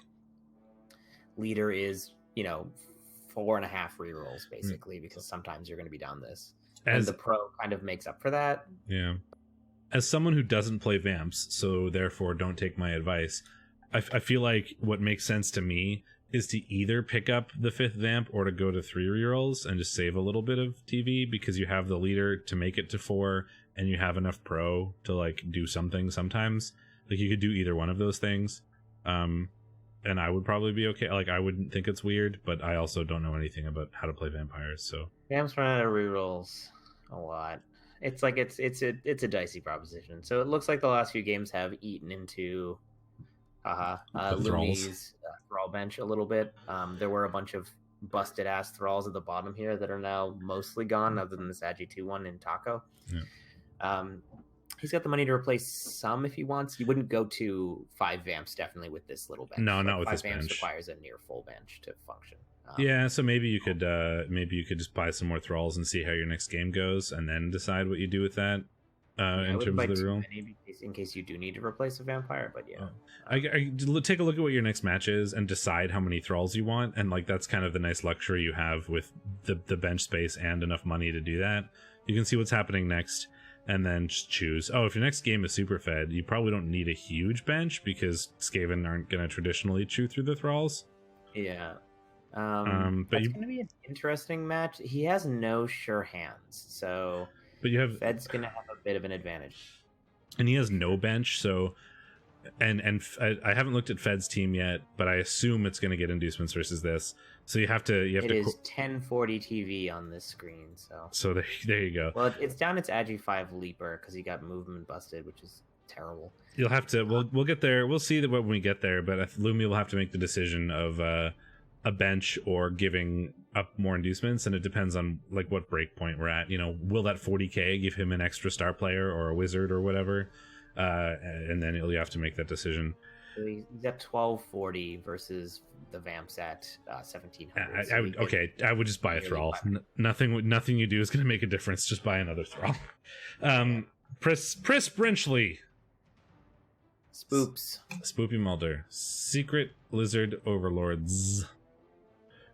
leader is 4.5 rerolls basically, because sometimes you're going to be down this, and the pro kind of makes up for that. Yeah. As someone who doesn't play vamps, so therefore don't take my advice, I feel like what makes sense to me is to either pick up the 5th vamp or to go to 3 rerolls and just save a little bit of TV, because you have the leader to make it to 4 and you have enough pro to like do something sometimes. Like you could do either one of those things. And I would probably be okay. Like I wouldn't think it's weird, but I also don't know anything about how to play vampires. So Vamps run out of rerolls a lot. It's like it's a dicey proposition. So it looks like the last few games have eaten into Lumi's thrall bench a little bit. There were a bunch of busted ass thralls at the bottom here that are now mostly gone, other than this Agi 2-1 in Taco. Yeah. He's got the money to replace some if he wants. You wouldn't go to 5 vamps definitely with this little bench. No, not with this bench. 5 vamps requires a near full bench to function. Yeah, so maybe you could just buy some more thralls and see how your next game goes, and then decide what you do with that. In terms of the rule, in case you do need to replace a vampire, but yeah, I take a look at what your next match is and decide how many thralls you want, and like that's kind of the nice luxury you have with the bench space and enough money to do that. You can see what's happening next, and then just choose. Oh, if your next game is super fed, you probably don't need a huge bench because Skaven aren't going to traditionally chew through the thralls. Yeah. But it's going to be an interesting match. He has no sure hands, so but you have Fed's going to have a bit of an advantage, and he has no bench. So, and I haven't looked at Fed's team yet, but I assume it's going to get inducements versus this. So you have to. It is 1040 TV on this screen. So there you go. Well, it's down its Agi 5 leaper because he got movement busted, which is terrible. You'll have to. We'll get there. We'll see that when we get there. But Lumi will have to make the decision of a bench or giving up more inducements, and it depends on like what break point we're at. Will that 40k give him an extra star player or a wizard or whatever? And then you have to make that decision. So he's at 1240 versus the vamps at 1700. I would just buy a thrall. Nothing you do is going to make a difference. Just buy another thrall. Pris Brinchley. Spoops. Spoopy Mulder. Secret Lizard Overlords.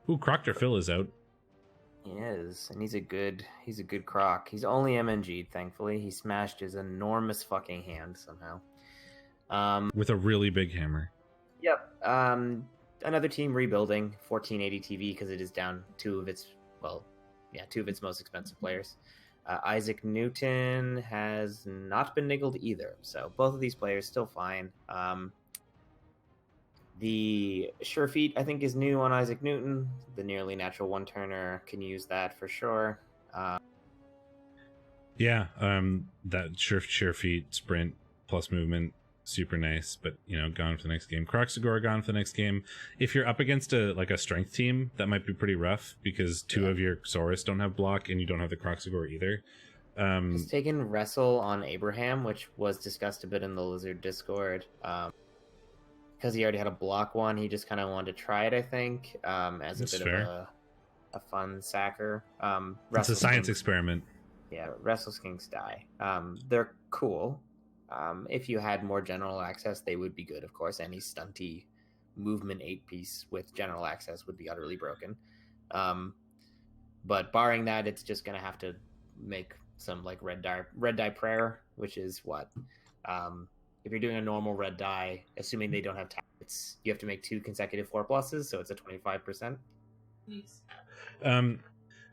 Ooh, Croctor Phil is out. He is, and he's a good croc. He's only MNG'd, thankfully. He smashed his enormous fucking hand somehow. With a really big hammer. Yep. Another team rebuilding 1480 TV because it is down two of its most expensive players. Isaac Newton has not been niggled either, so both of these players still fine. The Sure Feet, I think, is new on Isaac Newton. The nearly natural one-turner can use that for sure. That sure feet sprint plus movement, super nice, but gone for the next game. Croxagore gone for the next game. If you're up against a strength team, that might be pretty rough because two of your Saurus don't have block and you don't have the Croxagore either. He's taken Wrestle on Abraham, which was discussed a bit in the Lizard Discord. Because he already had a block one, he just kind of wanted to try it, I think, as That's a bit fair. of a fun sacker. It's a science experiment. Yeah, Restless Kings die. They're cool. If you had more general access, they would be good, of course. Any stunty movement 8-piece with general access would be utterly broken. But barring that, it's just going to have to make some like red die prayer, which is what? If you're doing a normal red die, assuming they don't have targets, you have to make 2 consecutive 4+, so it's a 25%.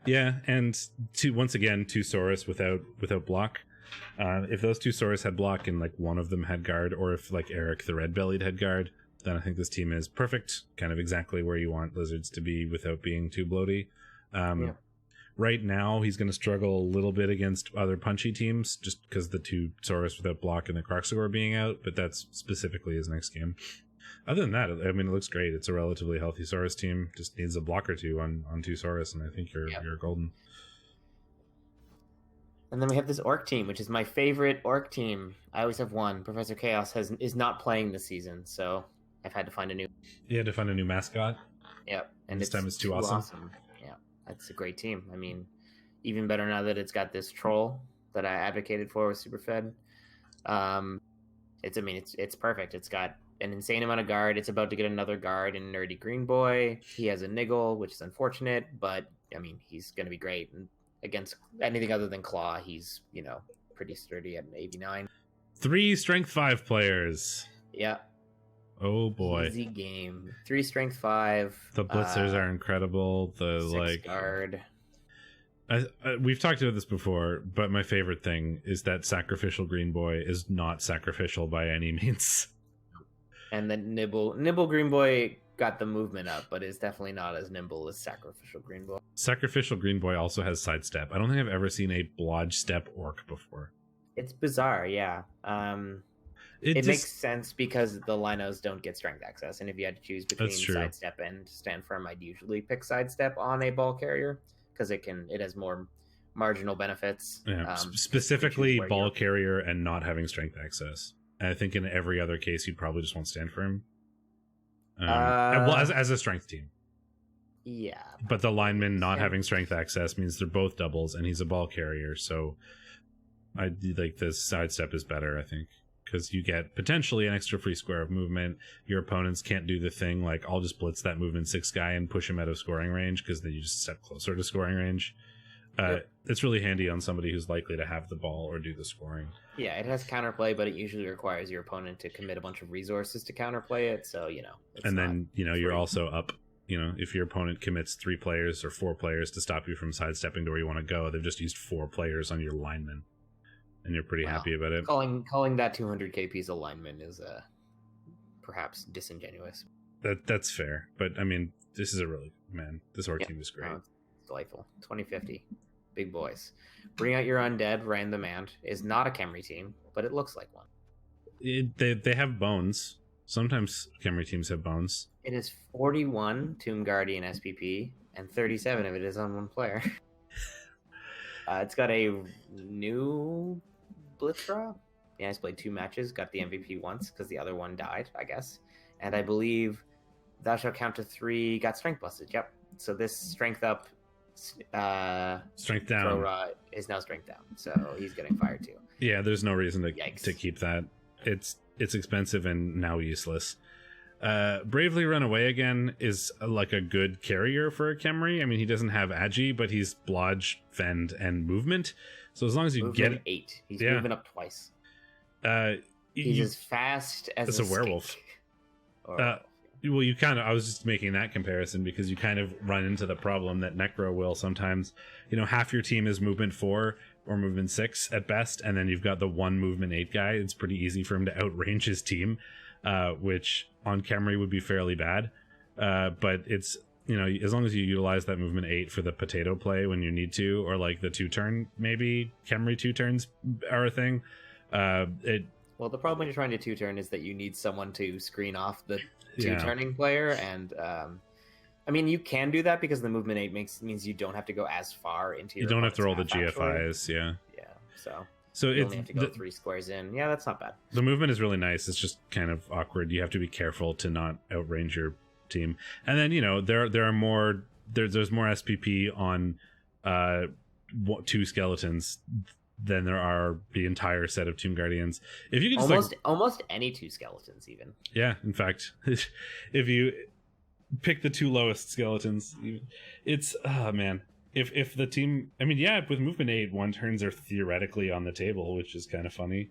Yeah, and once again, 2 Saurus without block. If those 2 Saurus had block and like one of them had guard, or if like Eric the red bellied had guard, then I think this team is perfect, kind of exactly where you want lizards to be without being too bloaty. Right now, he's going to struggle a little bit against other punchy teams just because the 2 Saurus without block and the Croxagore being out, but that's specifically his next game. Other than that, I mean, it looks great. It's a relatively healthy Saurus team. Just needs a block or 2 on 2 Saurus, and I think you're golden. And then we have this Orc team, which is my favorite Orc team. I always have one. Professor Chaos is not playing this season, so I've had to find a new... You had to find a new mascot? Yep. And this time it's too awesome. Yeah, it's a great team. I mean, even better now that it's got this troll that I advocated for with Superfed. It's perfect. It's got an insane amount of guard. It's about to get another guard in Nerdy Green Boy. He has a niggle, which is unfortunate, but I mean, he's going to be great. And against anything other than Claw, he's, pretty sturdy at an 89. 3 Strength 5 players. Yeah. Oh boy. Easy game. 3 Strength 5. The blitzers are incredible. The 6 guard. We've talked about this before, but my favorite thing is that Sacrificial Green Boy is not sacrificial by any means. And then Nibble Green Boy got the movement up, but is definitely not as nimble as Sacrificial Green Boy. Sacrificial Green Boy also has sidestep. I don't think I've ever seen a blodge step orc before. It's bizarre, yeah. It makes sense because the Linos don't get strength access, and if you had to choose between sidestep and stand firm, I'd usually pick sidestep on a ball carrier because it has more marginal benefits. Yeah, specifically ball carrier and not having strength access. And I think in every other case, you'd probably just want stand firm. As a strength team. Yeah. But the lineman not having strength access means they're both doubles, and he's a ball carrier. So I like this sidestep is better, I think, because you get potentially an extra free square of movement. Your opponents can't do the thing like I'll just blitz that movement 6 guy and push him out of scoring range because then you just step closer to scoring range. It's really handy on somebody who's likely to have the ball or do the scoring. Yeah, it has counterplay, but it usually requires your opponent to commit a bunch of resources to counterplay it. So, and then, you're also up, if your opponent commits 3 players or 4 players to stop you from sidestepping to where you want to go, they've just used 4 players on your lineman. And you're pretty happy about it. Calling that 200k piece of lineman is perhaps disingenuous. That's fair. But, I mean, this is this Orc team is great. It's delightful. 2050. Big boys. Bring out your undead, random ant is not a Khemri team, but it looks like one. They have bones. Sometimes Khemri teams have bones. It is 41 Tomb Guardian SPP, and 37 of it is on one player. It's got a new Blitz draw. Yeah, he's played 2 matches, got the MVP once because the other one died, I guess. And I believe Thou Shalt Count to 3 got strength busted. Yep. So this strength up, strength down is now strength down. So he's getting fired too. Yeah, there's no reason to keep that. It's expensive and now useless. Bravely Run Away Again is like a good carrier for a Khemri. I mean, he doesn't have Agi, but he's Blodge, Fend, and Movement. So as long as you movement 8, he's moving up twice. He's as fast as a werewolf. Well, you kind of, I was just making that comparison because you kind of run into the problem that Necro will sometimes, half your team is movement 4 or movement 6 at best, and then you've got the one movement 8 guy. It's pretty easy for him to outrange his team, which on Khemri would be fairly bad. But it's, as long as you utilize that movement 8 for the potato play when you need to, or like the 2-turn, maybe Khemri 2-turns are a thing. Well, the problem when you're trying to 2-turn is that you need someone to screen off the 2-turning player, and I mean, you can do that because the movement 8 means you don't have to go as far into your. You don't have to roll the half, GFIs, yeah. So you only have to go 3 squares in. Yeah, that's not bad. The movement is really nice. It's just kind of awkward. You have to be careful to not outrange your team. And then there are more. There's more SPP on 2 skeletons than there are the entire set of Tomb Guardians. If you can just almost any 2 skeletons, even. Yeah, in fact, if you pick the 2 lowest skeletons, it's man. If the team, I mean, yeah, with movement 8, 1-turns are theoretically on the table, which is kind of funny.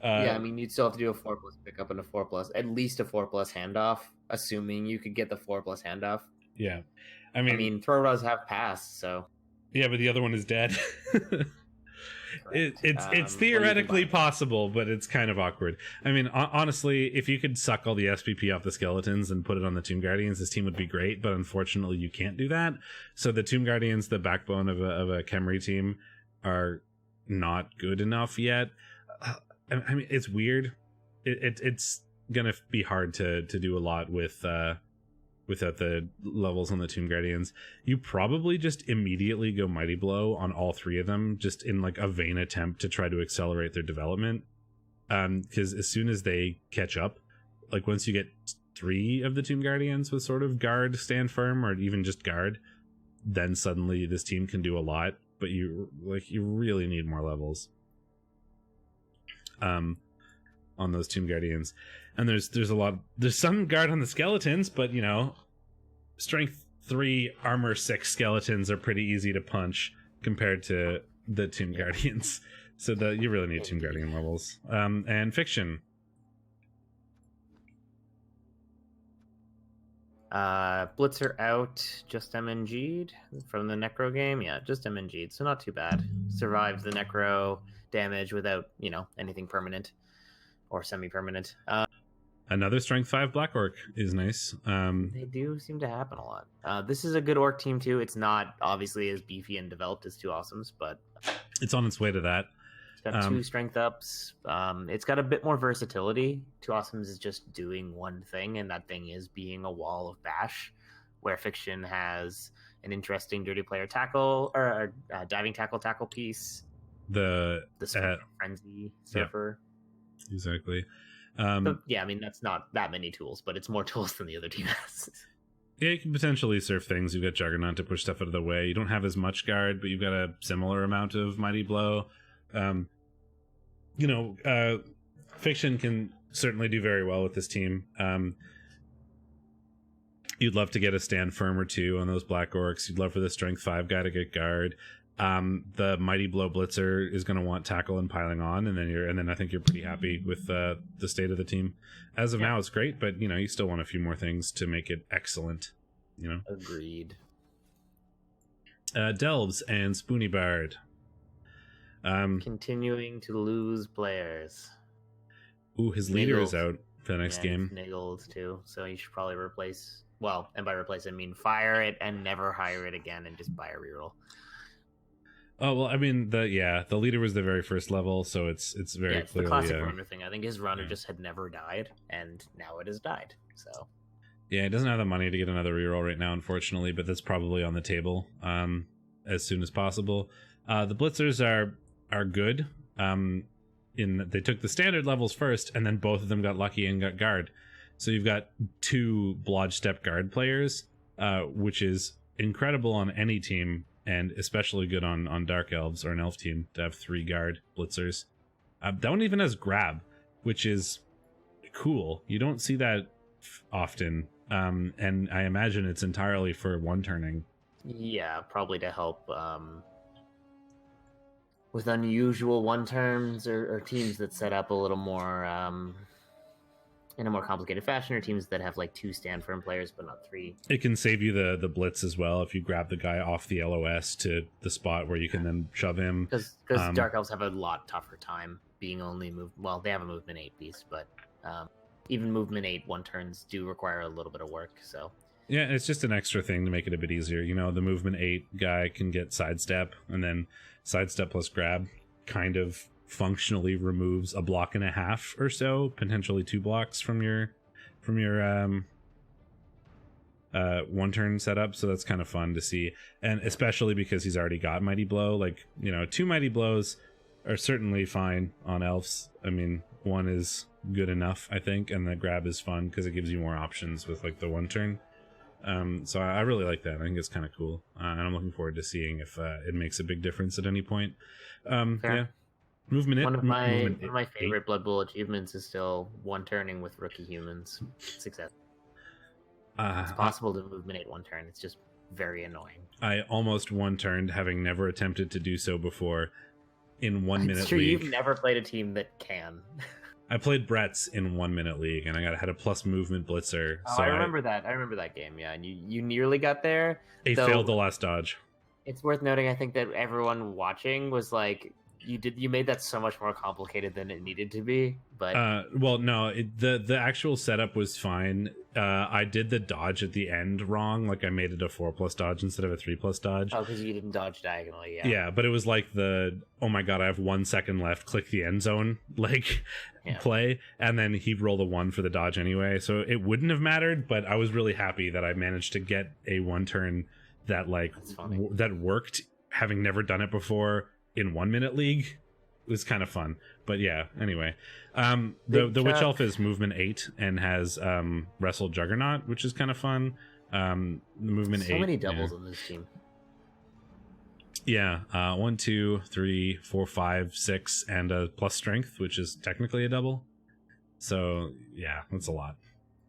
Yeah, I mean, you'd still have to do a 4+ pickup and a 4+, at least a 4+ handoff, assuming you could get the 4+ handoff. Yeah, I mean, throw rows have passed, so. Yeah, but the other one is dead. It's theoretically possible, but it's kind of awkward. I mean, honestly, if you could suck all the SPP off the skeletons and put it on the Tomb Guardians, this team would be great, but unfortunately you can't do that. So the Tomb Guardians, the backbone of a Khemri team, are not good enough yet. I mean, it's weird. It's gonna be hard to do a lot without the levels on the Tomb Guardians. You probably just immediately go Mighty Blow on all 3 of them, just in like a vain attempt to try to accelerate their development. Because as soon as they catch up, like once you get 3 of the Tomb Guardians with sort of guard, stand firm, or even just guard, then suddenly this team can do a lot. But you really need more levels on those Tomb Guardians. And there's some guard on the skeletons, but strength 3, armor 6 skeletons are pretty easy to punch compared to the Tomb Guardians. So you really need Tomb Guardian levels. And fiction. Blitzer out, just MNG'd from the Necro game. Yeah, just MNG'd, so not too bad. Survived the Necro damage without, anything permanent or semi-permanent. Another strength 5 Black Orc is nice. They do seem to happen a lot. This is a good Orc team too. It's not obviously as beefy and developed as 2 Awesomes, but it's on its way to that. It's got 2 strength ups. It's got a bit more versatility. 2 Awesomes is just doing one thing, and that thing is being a wall of bash, where Fiction has an interesting dirty player tackle or diving tackle piece. The frenzy surfer. Yeah, exactly. Yeah, I mean, that's not that many tools, but it's more tools than the other team has. Yeah, you can potentially surf things. You've got Juggernaut to push stuff out of the way. You don't have as much guard, but you've got a similar amount of Mighty Blow. Fiction can certainly do very well with this team. You'd love to get a stand firm or 2 on those Black Orcs. You'd love for the strength 5 guy to get guard. The Mighty Blow Blitzer is going to want tackle and piling on, and then I think you're pretty happy with the state of the team. As of now, it's great, but you still want a few more things to make it excellent. Agreed. Delves and Spoony Bard. Continuing to lose players. Ooh, his leader is out for the next game. Niggled too, so you should probably replace. Well, and by replace I mean fire it and never hire it again, and just buy a reroll. Oh well, I mean the leader was the very first level, so it's very it's clearly the classic runner thing. I think his runner just had never died, and now it has died. So yeah, he doesn't have the money to get another reroll right now, unfortunately, but that's probably on the table as soon as possible. The blitzers are good. In that they took the standard levels first, and then both of them got lucky and got guard. So you've got 2 Blodge Step guard players, which is incredible on any team. And especially good on Dark Elves or an Elf team to have 3 guard blitzers. That one even has grab, which is cool. You don't see that often. And I imagine it's entirely for 1-turning. Yeah, probably to help with unusual 1-turns or teams that set up a little more in a more complicated fashion, or teams that have like 2 stand firm players but not 3. It can save you the blitz as well if you grab the guy off the LOS to the spot where you can then shove him. Because Dark Elves have a lot tougher time being only moved. Well, they have a movement 8 piece, but even movement 8 one turns do require a little bit of work. So yeah, it's just an extra thing to make it a bit easier. You know, the movement 8 guy can get sidestep, and then sidestep plus grab kind of functionally removes a block and a half or so, potentially 2 blocks from your one turn setup. So that's kind of fun to see, and especially because he's already got Mighty Blow. Like, you know, 2 Mighty Blows are certainly fine on elves. I mean, 1 is good enough, I think, and the grab is fun because it gives you more options with like the one turn. So I really like that. I think it's kind of cool, and I'm looking forward to seeing if it makes a big difference at any point. Yeah. Movement one of my favorite Blood Bowl achievements is still one turning with rookie humans. Success. It's possible to movement 8 one turn. It's just very annoying. I almost one turned, having never attempted to do so before, in 1 minute true, league. You've never played a team that can. I played Brett's in 1 minute league, and I had a plus movement blitzer. So I remember that. I remember that game. Yeah, and you nearly got there. He failed the last dodge. It's worth noting, I think, that everyone watching was like, you made that so much more complicated than it needed to be. But well, no, the actual setup was fine. I did the dodge at the end wrong. Like, I made it a 4+ dodge instead of a 3+ dodge. Oh, because you didn't dodge diagonally. Yeah, but it was like oh my god, I have 1 second left, click the end zone, like, play, and then he rolled a 1 for the dodge anyway, so it wouldn't have mattered. But I was really happy that I managed to get a one turn that that worked, having never done it before in 1 minute league. It was kind of fun. But yeah, anyway, the Witch Elf is movement 8 and has Wrestle Juggernaut, which is kind of fun. Movement 8, so many doubles on this team. Yeah, 1, 2, 3, 4, 5, 6, and a plus strength, which is technically a double. So yeah, that's a lot.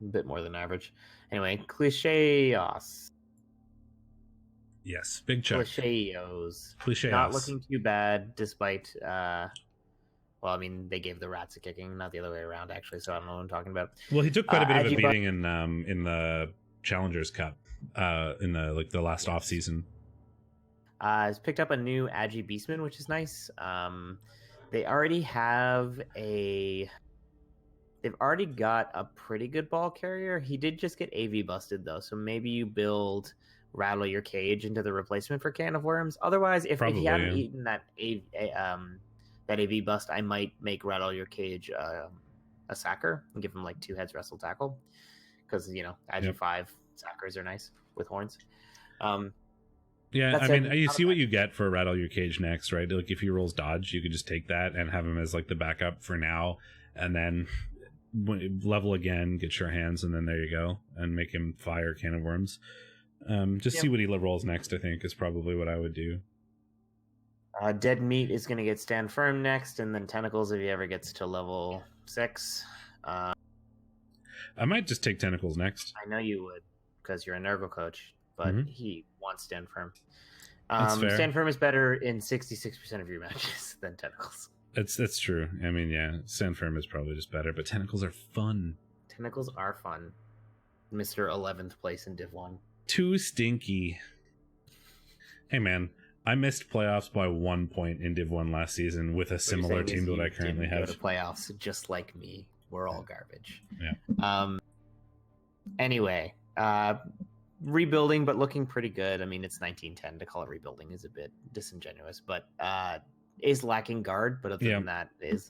A bit more than average. Anyway, Cliché-os. Yes, big chuck. Cliché-os. Cliché-os. Not looking too bad, despite well, I mean, they gave the rats a kicking, not the other way around, actually. So I don't know what I'm talking about. Well, he took quite a bit of a beating in the Challengers Cup in the last off season. Has picked up a new Agi Beastman, which is nice. They've already got a pretty good ball carrier. He did just get AV busted though, so maybe you build Rattle Your Cage into the replacement for Can of Worms. Otherwise, if he hadn't eaten that AV bust, I might make Rattle Your Cage a sacker and give him like 2 heads wrestle tackle, because Agi 5 sackers are nice with horns. Yeah, I mean, you see what you get for Rattle Your Cage next, right? Like, if he rolls dodge, you could just take that and have him as like the backup for now, and then level again, get Sure Hands, and then there you go, and make him fire Can of Worms. See what he rolls next, I think, is probably what I would do. Dead Meat is going to get Stand Firm next, and then Tentacles if he ever gets to level 6. I might just take Tentacles next. I know you would, because you're a Nurgle coach, but he wants Stand Firm. Stand Firm is better in 66% of your matches than Tentacles. That's true. I mean, yeah, Stand Firm is probably just better, but Tentacles are fun. Tentacles are fun. Mr. 11th place in Div 1. Too stinky. Hey, man, I missed playoffs by 1 point in Div 1 last season with a similar team that I currently have. Go to playoffs just like me. We're all garbage. Yeah. Anyway, rebuilding, but looking pretty good. I mean, it's 1910. To call it rebuilding is a bit disingenuous, but is lacking guard. But other than that, is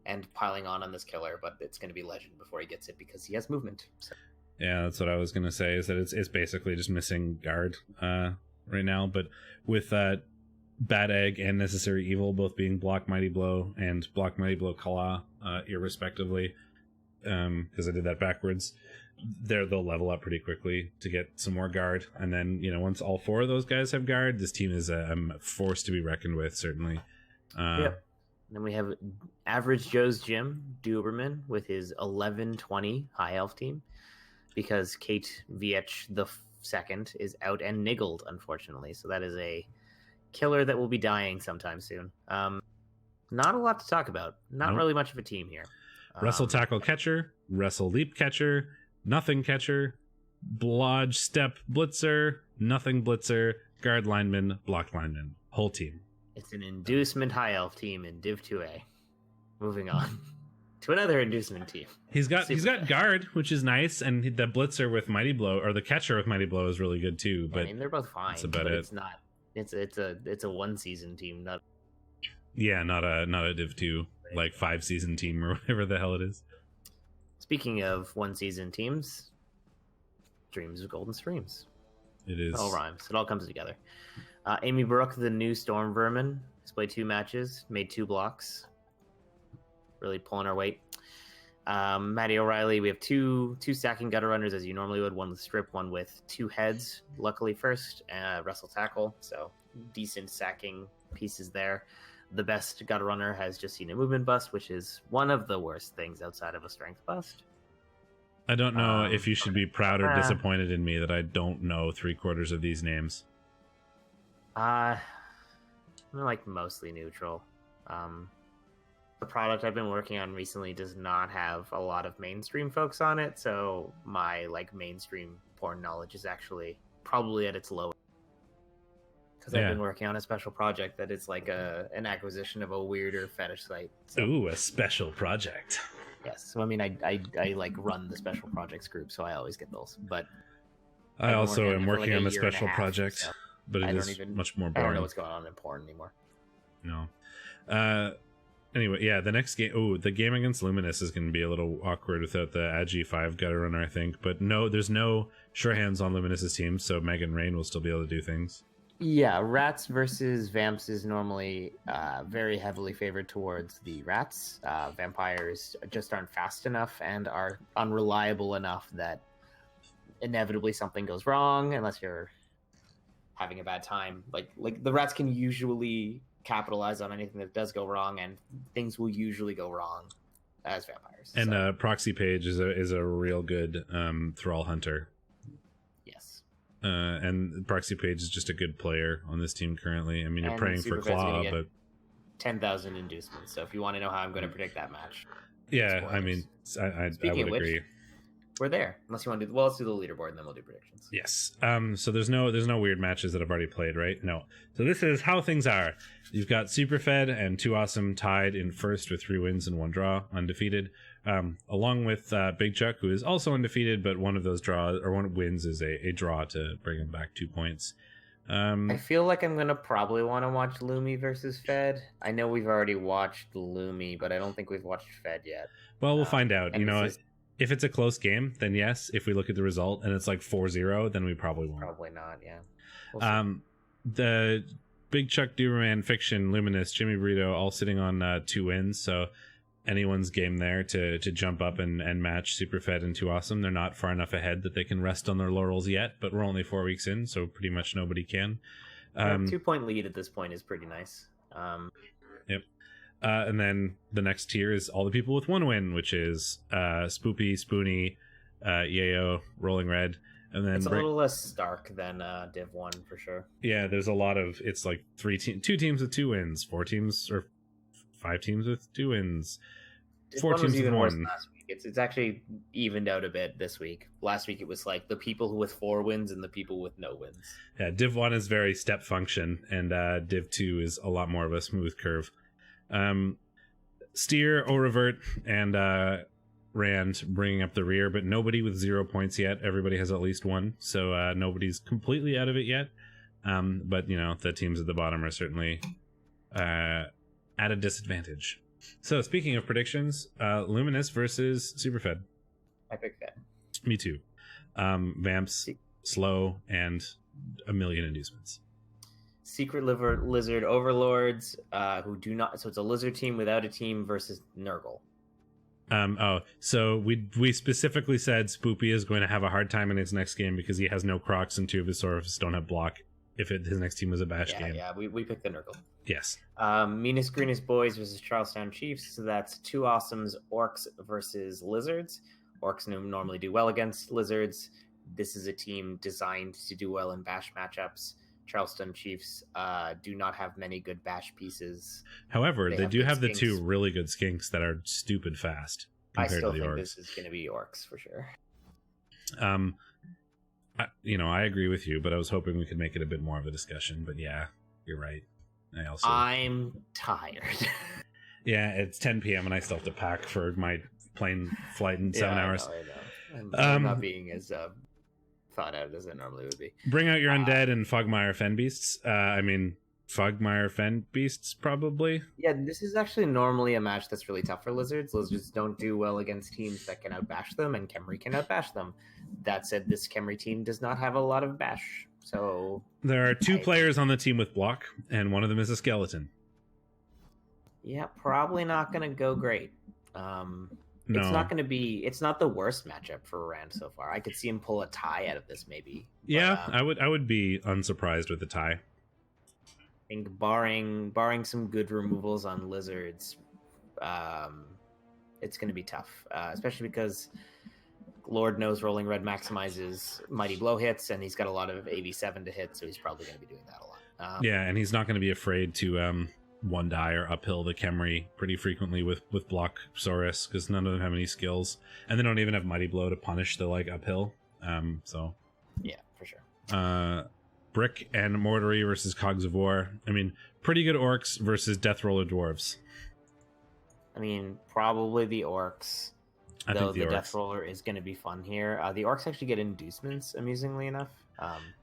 and piling on this killer. But it's going to be legend before he gets it because he has movement. So. Yeah, that's what I was gonna say. Is that it's basically just missing guard right now. But with Bad Egg and Necessary Evil both being Block Mighty Blow and Block Mighty Blow Kala, irrespectively, because I did that backwards. They'll level up pretty quickly to get some more guard, and then once all 4 of those guys have guard, this team is a force to be reckoned with, certainly. Yep. Then we have Average Joe's Gym Duberman with his 11-20 High Elf team, because Kate VH the second is out and niggled, unfortunately. So that is a killer that will be dying sometime soon. Not a lot to talk about. Not really much of a team here. Wrestle tackle catcher, wrestle leap catcher, nothing catcher, blodge step blitzer, nothing blitzer, guard lineman, block lineman. Whole team. It's an inducement high elf team in Div 2A. Moving on to another inducement team. He's got guard, which is nice, and the blitzer with Mighty Blow, or the catcher with Mighty Blow, is really good too. But I mean, they're both fine. that's about but it. It's not. It's a one season team, not. Yeah, not a Div 2, like 5-season team or whatever the hell it is. Speaking of one season teams, Dreams of Golden Streams. It is. It all rhymes. It all comes together. Amy Brooke, the new Storm Vermin, has played 2 matches, made 2 blocks. Really pulling our weight. Maddie O'Reilly, we have two sacking gutter runners as you normally would, one with strip, one with 2 heads. Luckily first, wrestle tackle, so decent sacking pieces there. The best gutter runner has just seen a movement bust, which is one of the worst things outside of a strength bust. I don't know if you should be proud or disappointed in me that I don't know 3/4 of these names. I'm like mostly neutral. The product I've been working on recently does not have a lot of mainstream folks on it, so my like mainstream porn knowledge is actually probably at its lowest. Because I've been working on a special project that is like an acquisition of a weirder fetish site. So. Ooh, a special project. Yes, so I mean, I like run the special projects group, so I always get those. But I also am working on a special project, so but it is much more boring. I don't know what's going on in porn anymore. No. Anyway, yeah, the next game. Oh, the game against Luminous is going to be a little awkward without the Agi 5 gutter runner, I think. But no, there's no sure hands on Luminous's team, so Megan Rain will still be able to do things. Yeah, Rats versus Vamps is normally very heavily favored towards the Rats. Vampires just aren't fast enough and are unreliable enough that inevitably something goes wrong unless you're having a bad time. Like the Rats can usually capitalize on anything that does go wrong, and things will usually go wrong as vampires. And Proxy Page is a real good Thrall Hunter. Yes. And Proxy Page is just a good player on this team currently. I mean, you're praying for Claw, but 10,000 inducements. So if you want to know how I'm going to predict that match, yeah, I mean, I would agree. We're there. Unless you want to do let's do the leaderboard and then we'll do predictions. Yes. So there's no weird matches that I've already played, right? No. So this is how things are. You've got Superfed and 2 Awesome tied in first with 3 wins and 1 draw, undefeated. Along with Big Chuck, who is also undefeated, but one of those draws or one wins is a draw to bring him back 2 points. I feel like I'm gonna probably want to watch Lumi versus Fed. I know we've already watched Lumi, but I don't think we've watched Fed yet. Well, we'll find out. You know, if it's a close game, then yes. If we look at the result and it's like 4-0, then we probably won't. Probably not, yeah. The Big Chuck, Duberman, Fiction, Luminous, Jimmy Burrito all sitting on 2 wins, so anyone's game there to jump up and match Superfed and 2 Awesome. They're not far enough ahead that they can rest on their laurels yet, but we're only 4 weeks in, so pretty much nobody can. 2-point lead at this point is pretty nice. Yep. And then the next tier is all the people with 1 win, which is Spoopy, Spoonie, Yayo, Rolling Red. And then it's a little less stark than Div 1 for sure. Yeah, there's a lot of, it's like 2 teams with 2 wins, 4 teams or 5 teams with 2 wins, 4 teams with 1. Last week. It's actually evened out a bit this week. Last week it was like the people with 4 wins and the people with no wins. Yeah, Div 1 is very step function, and Div 2 is a lot more of a smooth curve. Steer, Orevert, and Rand bringing up the rear, but nobody with 0 points yet. Everybody has at least 1, so nobody's completely out of it yet. But you know, the teams at the bottom are certainly at a disadvantage. So speaking of predictions, Luminous versus Superfed. I picked Fed. Me too. Vamps, slow, and a million inducements. Secret Lizard Overlords, who do not. So it's a lizard team without a team versus Nurgle. So we specifically said Spoopy is going to have a hard time in his next game because he has no Crocs and 2 of his Sorcerers don't have block. If his next team was a bash game. Yeah, we picked the Nurgle. Yes. Meanest Greenest Boys versus Charlestown Chiefs. So that's 2 Awesomes, Orcs versus Lizards. Orcs normally do well against Lizards. This is a team designed to do well in bash matchups. Charleston Chiefs do not have many good bash pieces. However, they do have the 2 really good skinks that are stupid fast. I compared still to the think orcs. this is going to be orcs for sure. I agree with you, but I was hoping we could make it a bit more of a discussion. But yeah, you're right. I'm tired. Yeah, it's 10 p.m. and I still have to pack for my plane flight in 7 hours. I know. I'm not being as thought out as I normally would be. Bring out your undead and Fogmire Fen Beasts. Fogmire Fen Beasts, probably. Yeah, this is actually normally a match that's really tough for Lizards. Lizards don't do well against teams that can outbash them, and Khemri can outbash them. That said, this Khemri team does not have a lot of bash, so... There are two players on the team with block, and one of them is a skeleton. Yeah, probably not going to go great. No. It's not going to be... It's not the worst matchup for Rand so far. I could see him pull a tie out of this, maybe. Yeah, but, I would be unsurprised with a tie. I think barring some good removals on Lizards, it's going to be tough, especially because Lord knows Rolling Red maximizes Mighty Blow hits, and he's got a lot of AV7 to hit, so he's probably going to be doing that a lot. Yeah, and he's not going to be afraid to one die or uphill the Khemri pretty frequently with Block Saurus, because none of them have any skills, and they don't even have Mighty Blow to punish the uphill. So yeah, for sure. Brick and Mortary versus Cogs of War. I mean, pretty good orcs versus Death Roller dwarves. I mean, probably the orcs. Though the Death Roller is going to be fun here. The orcs actually get inducements, amusingly enough.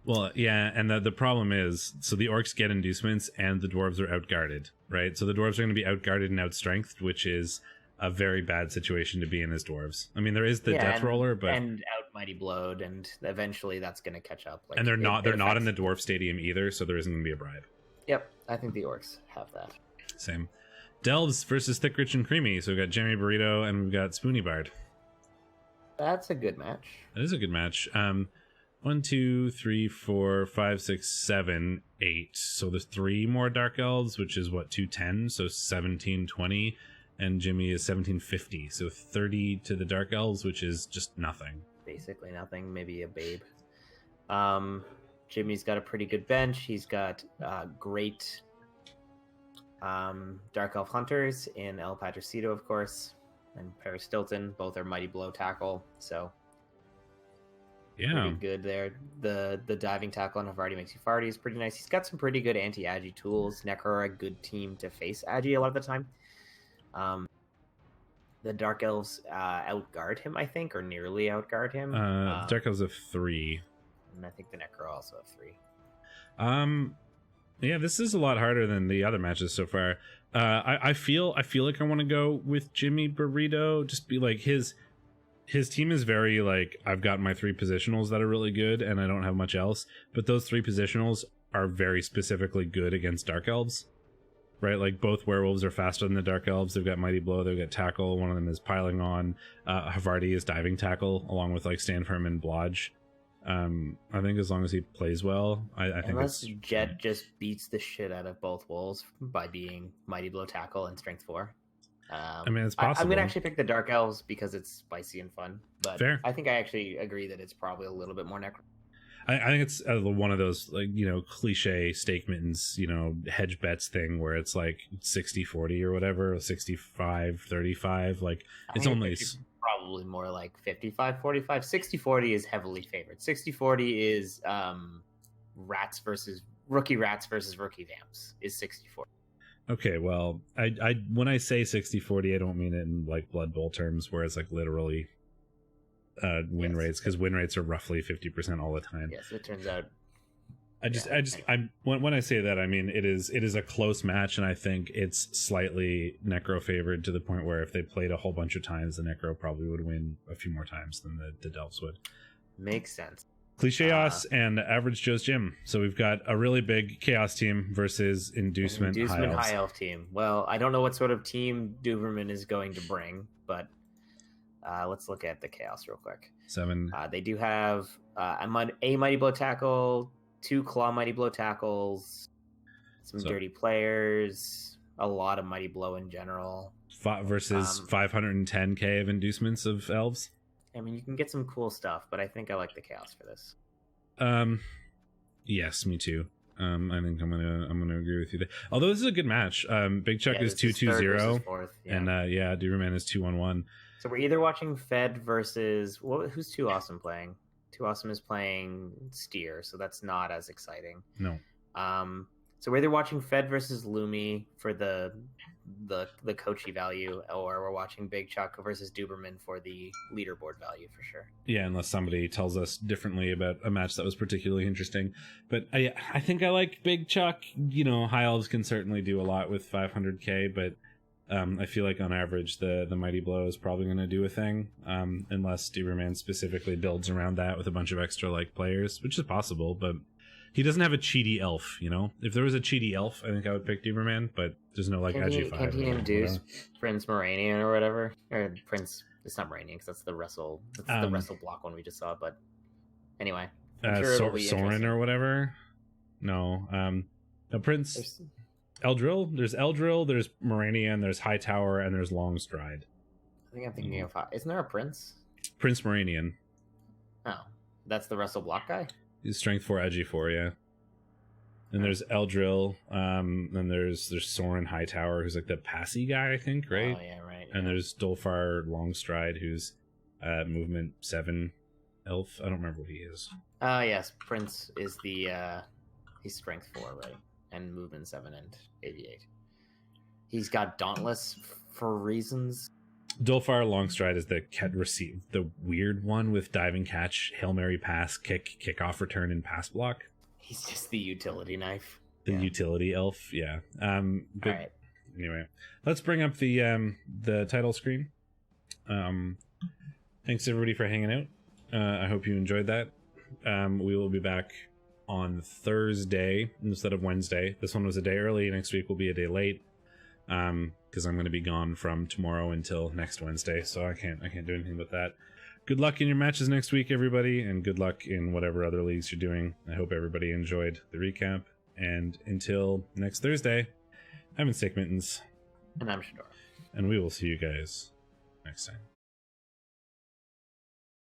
Well, yeah, and the problem is, so the orcs get inducements and the dwarves are outguarded, right? So the dwarves are going to be outguarded and outstrengthed, which is a very bad situation to be in as dwarves. I mean, there is the Death Roller, but and out Mighty Blowed, and eventually that's going to catch up. And they're not in the dwarf stadium either, so there isn't going to be a bribe. Yep, I think the orcs have that. Same. Delves versus Thick, Rich, and Creamy. So we've got Jimmy Burrito and we've got Spoony Bard. That's a good match. That is a good match. 1, 2, 3, 4, 5, 6, 7, 8. So there's 3 more Dark Elves, which is 210, so 1720. And Jimmy is 1750, so 30 to the Dark Elves, which is just nothing. Basically nothing, maybe a babe. Jimmy's got a pretty good bench. He's got great Dark Elf Hunters in El Patricito, of course, and Paris Stilton. Both are Mighty Blow tackle, so yeah, pretty good there. The diving tackle on Havarti makes you farty is pretty nice. He's got some pretty good anti-Agi tools. Necro are a good team to face Agi a lot of the time. The Dark Elves outguard him, I think, or nearly outguard him. Dark Elves have 3. And I think the Necro also have 3. Yeah, this is a lot harder than the other matches so far. I feel like I want to go with Jimmy Burrito. Just be like his team is very I've got my 3 positionals that are really good, and I don't have much else. But those 3 positionals are very specifically good against Dark Elves. Right, both werewolves are faster than the Dark Elves. They've got Mighty Blow, they've got Tackle. One of them is piling on. Havarti is diving tackle, along with Stand Firm and Blodge. I think as long as he plays well, I think unless Jet just beats the shit out of both wolves by being Mighty Blow tackle and Strength 4. I mean, it's possible. I'm gonna actually pick the Dark Elves because it's spicy and fun. But fair. I think I actually agree that it's probably a little bit more necro. I think it's one of those cliche Steak Mittens hedge bets thing where it's 60-40 or whatever, 65-35. It's only probably more 55-45. 60-40 is heavily favored. 60-40 is rookie rats versus rookie vamps is 60-40. Okay, well, I when I say 60-40, I don't mean it in Blood Bowl terms where it's literally win rates, because win rates are roughly 50% all the time. Yes, it turns out. When I say that, I mean it is a close match, and I think it's slightly Necro favored to the point where if they played a whole bunch of times, the Necro probably would win a few more times than the Delves would. Makes sense. Chaos and Average Joe's Gym. So we've got a really big Chaos team versus Inducement High Elf team. Well, I don't know what sort of team Duberman is going to bring, but let's look at the Chaos real quick. 7. They do have a Mighty Blow tackle, 2 Claw Mighty Blow tackles, some dirty players, a lot of Mighty Blow in general. Versus 510k of inducements of elves. I mean, you can get some cool stuff, but I think I like the Chaos for this. Yes, me too. I think I'm gonna agree with you there. Although this is a good match. Big Chuck is 2-2-0, and Duberman is 2-1-1. So we're either watching Fed versus who's Too Awesome playing? Too Awesome is playing Steer, so that's not as exciting. No. So we're either watching Fed versus Lumi for the Kochi value, or we're watching Big Chuck versus Duberman for the leaderboard value for sure. Yeah, unless somebody tells us differently about a match that was particularly interesting. But I think I like Big Chuck. You know, High Elves can certainly do a lot with 500k, but I feel like on average the Mighty Blow is probably going to do a thing, unless Duberman specifically builds around that with a bunch of extra like players, which is possible, but he doesn't have a cheaty elf, you know? If there was a cheaty elf, I think I would pick Duberman, but there's no like IG5. Can he induce Prince Moranian or whatever? Or Prince, it's not Moranian because that's the wrestle block one we just saw, but anyway. Soren or whatever? No. Prince... Eldril? There's Eldril, there's Moranian, there's Hightower, and there's Longstride. I think I'm thinking of... Isn't there a Prince? Prince Moranian. Oh. That's the wrestle block guy? He's strength 4, edgy 4, yeah. And there's Eldril, then there's Soren Hightower, who's like the passy guy, I think, right? Oh, yeah, right. Yeah. And there's Dolfar Longstride, who's movement 7 elf. I don't remember what he is. Yes, Prince is the he's strength 4, right? And movement 7 and 88. He's got Dauntless for reasons. Dolfar Longstride is the weird one with diving catch, Hail Mary pass, kick off return, and pass block. He's just the utility knife. The utility elf, yeah. But all right. Anyway, let's bring up the title screen. Thanks everybody for hanging out. I hope you enjoyed that. We will be back on Thursday instead of Wednesday. This one was a day early. Next week will be a day late. Because I'm going to be gone from tomorrow until next Wednesday, so I can't do anything but that. Good luck in your matches next week, everybody, and good luck in whatever other leagues you're doing. I hope everybody enjoyed the recap, and until next Thursday, I'm in Steakmittens. And I'm Shadorra. And we will see you guys next time.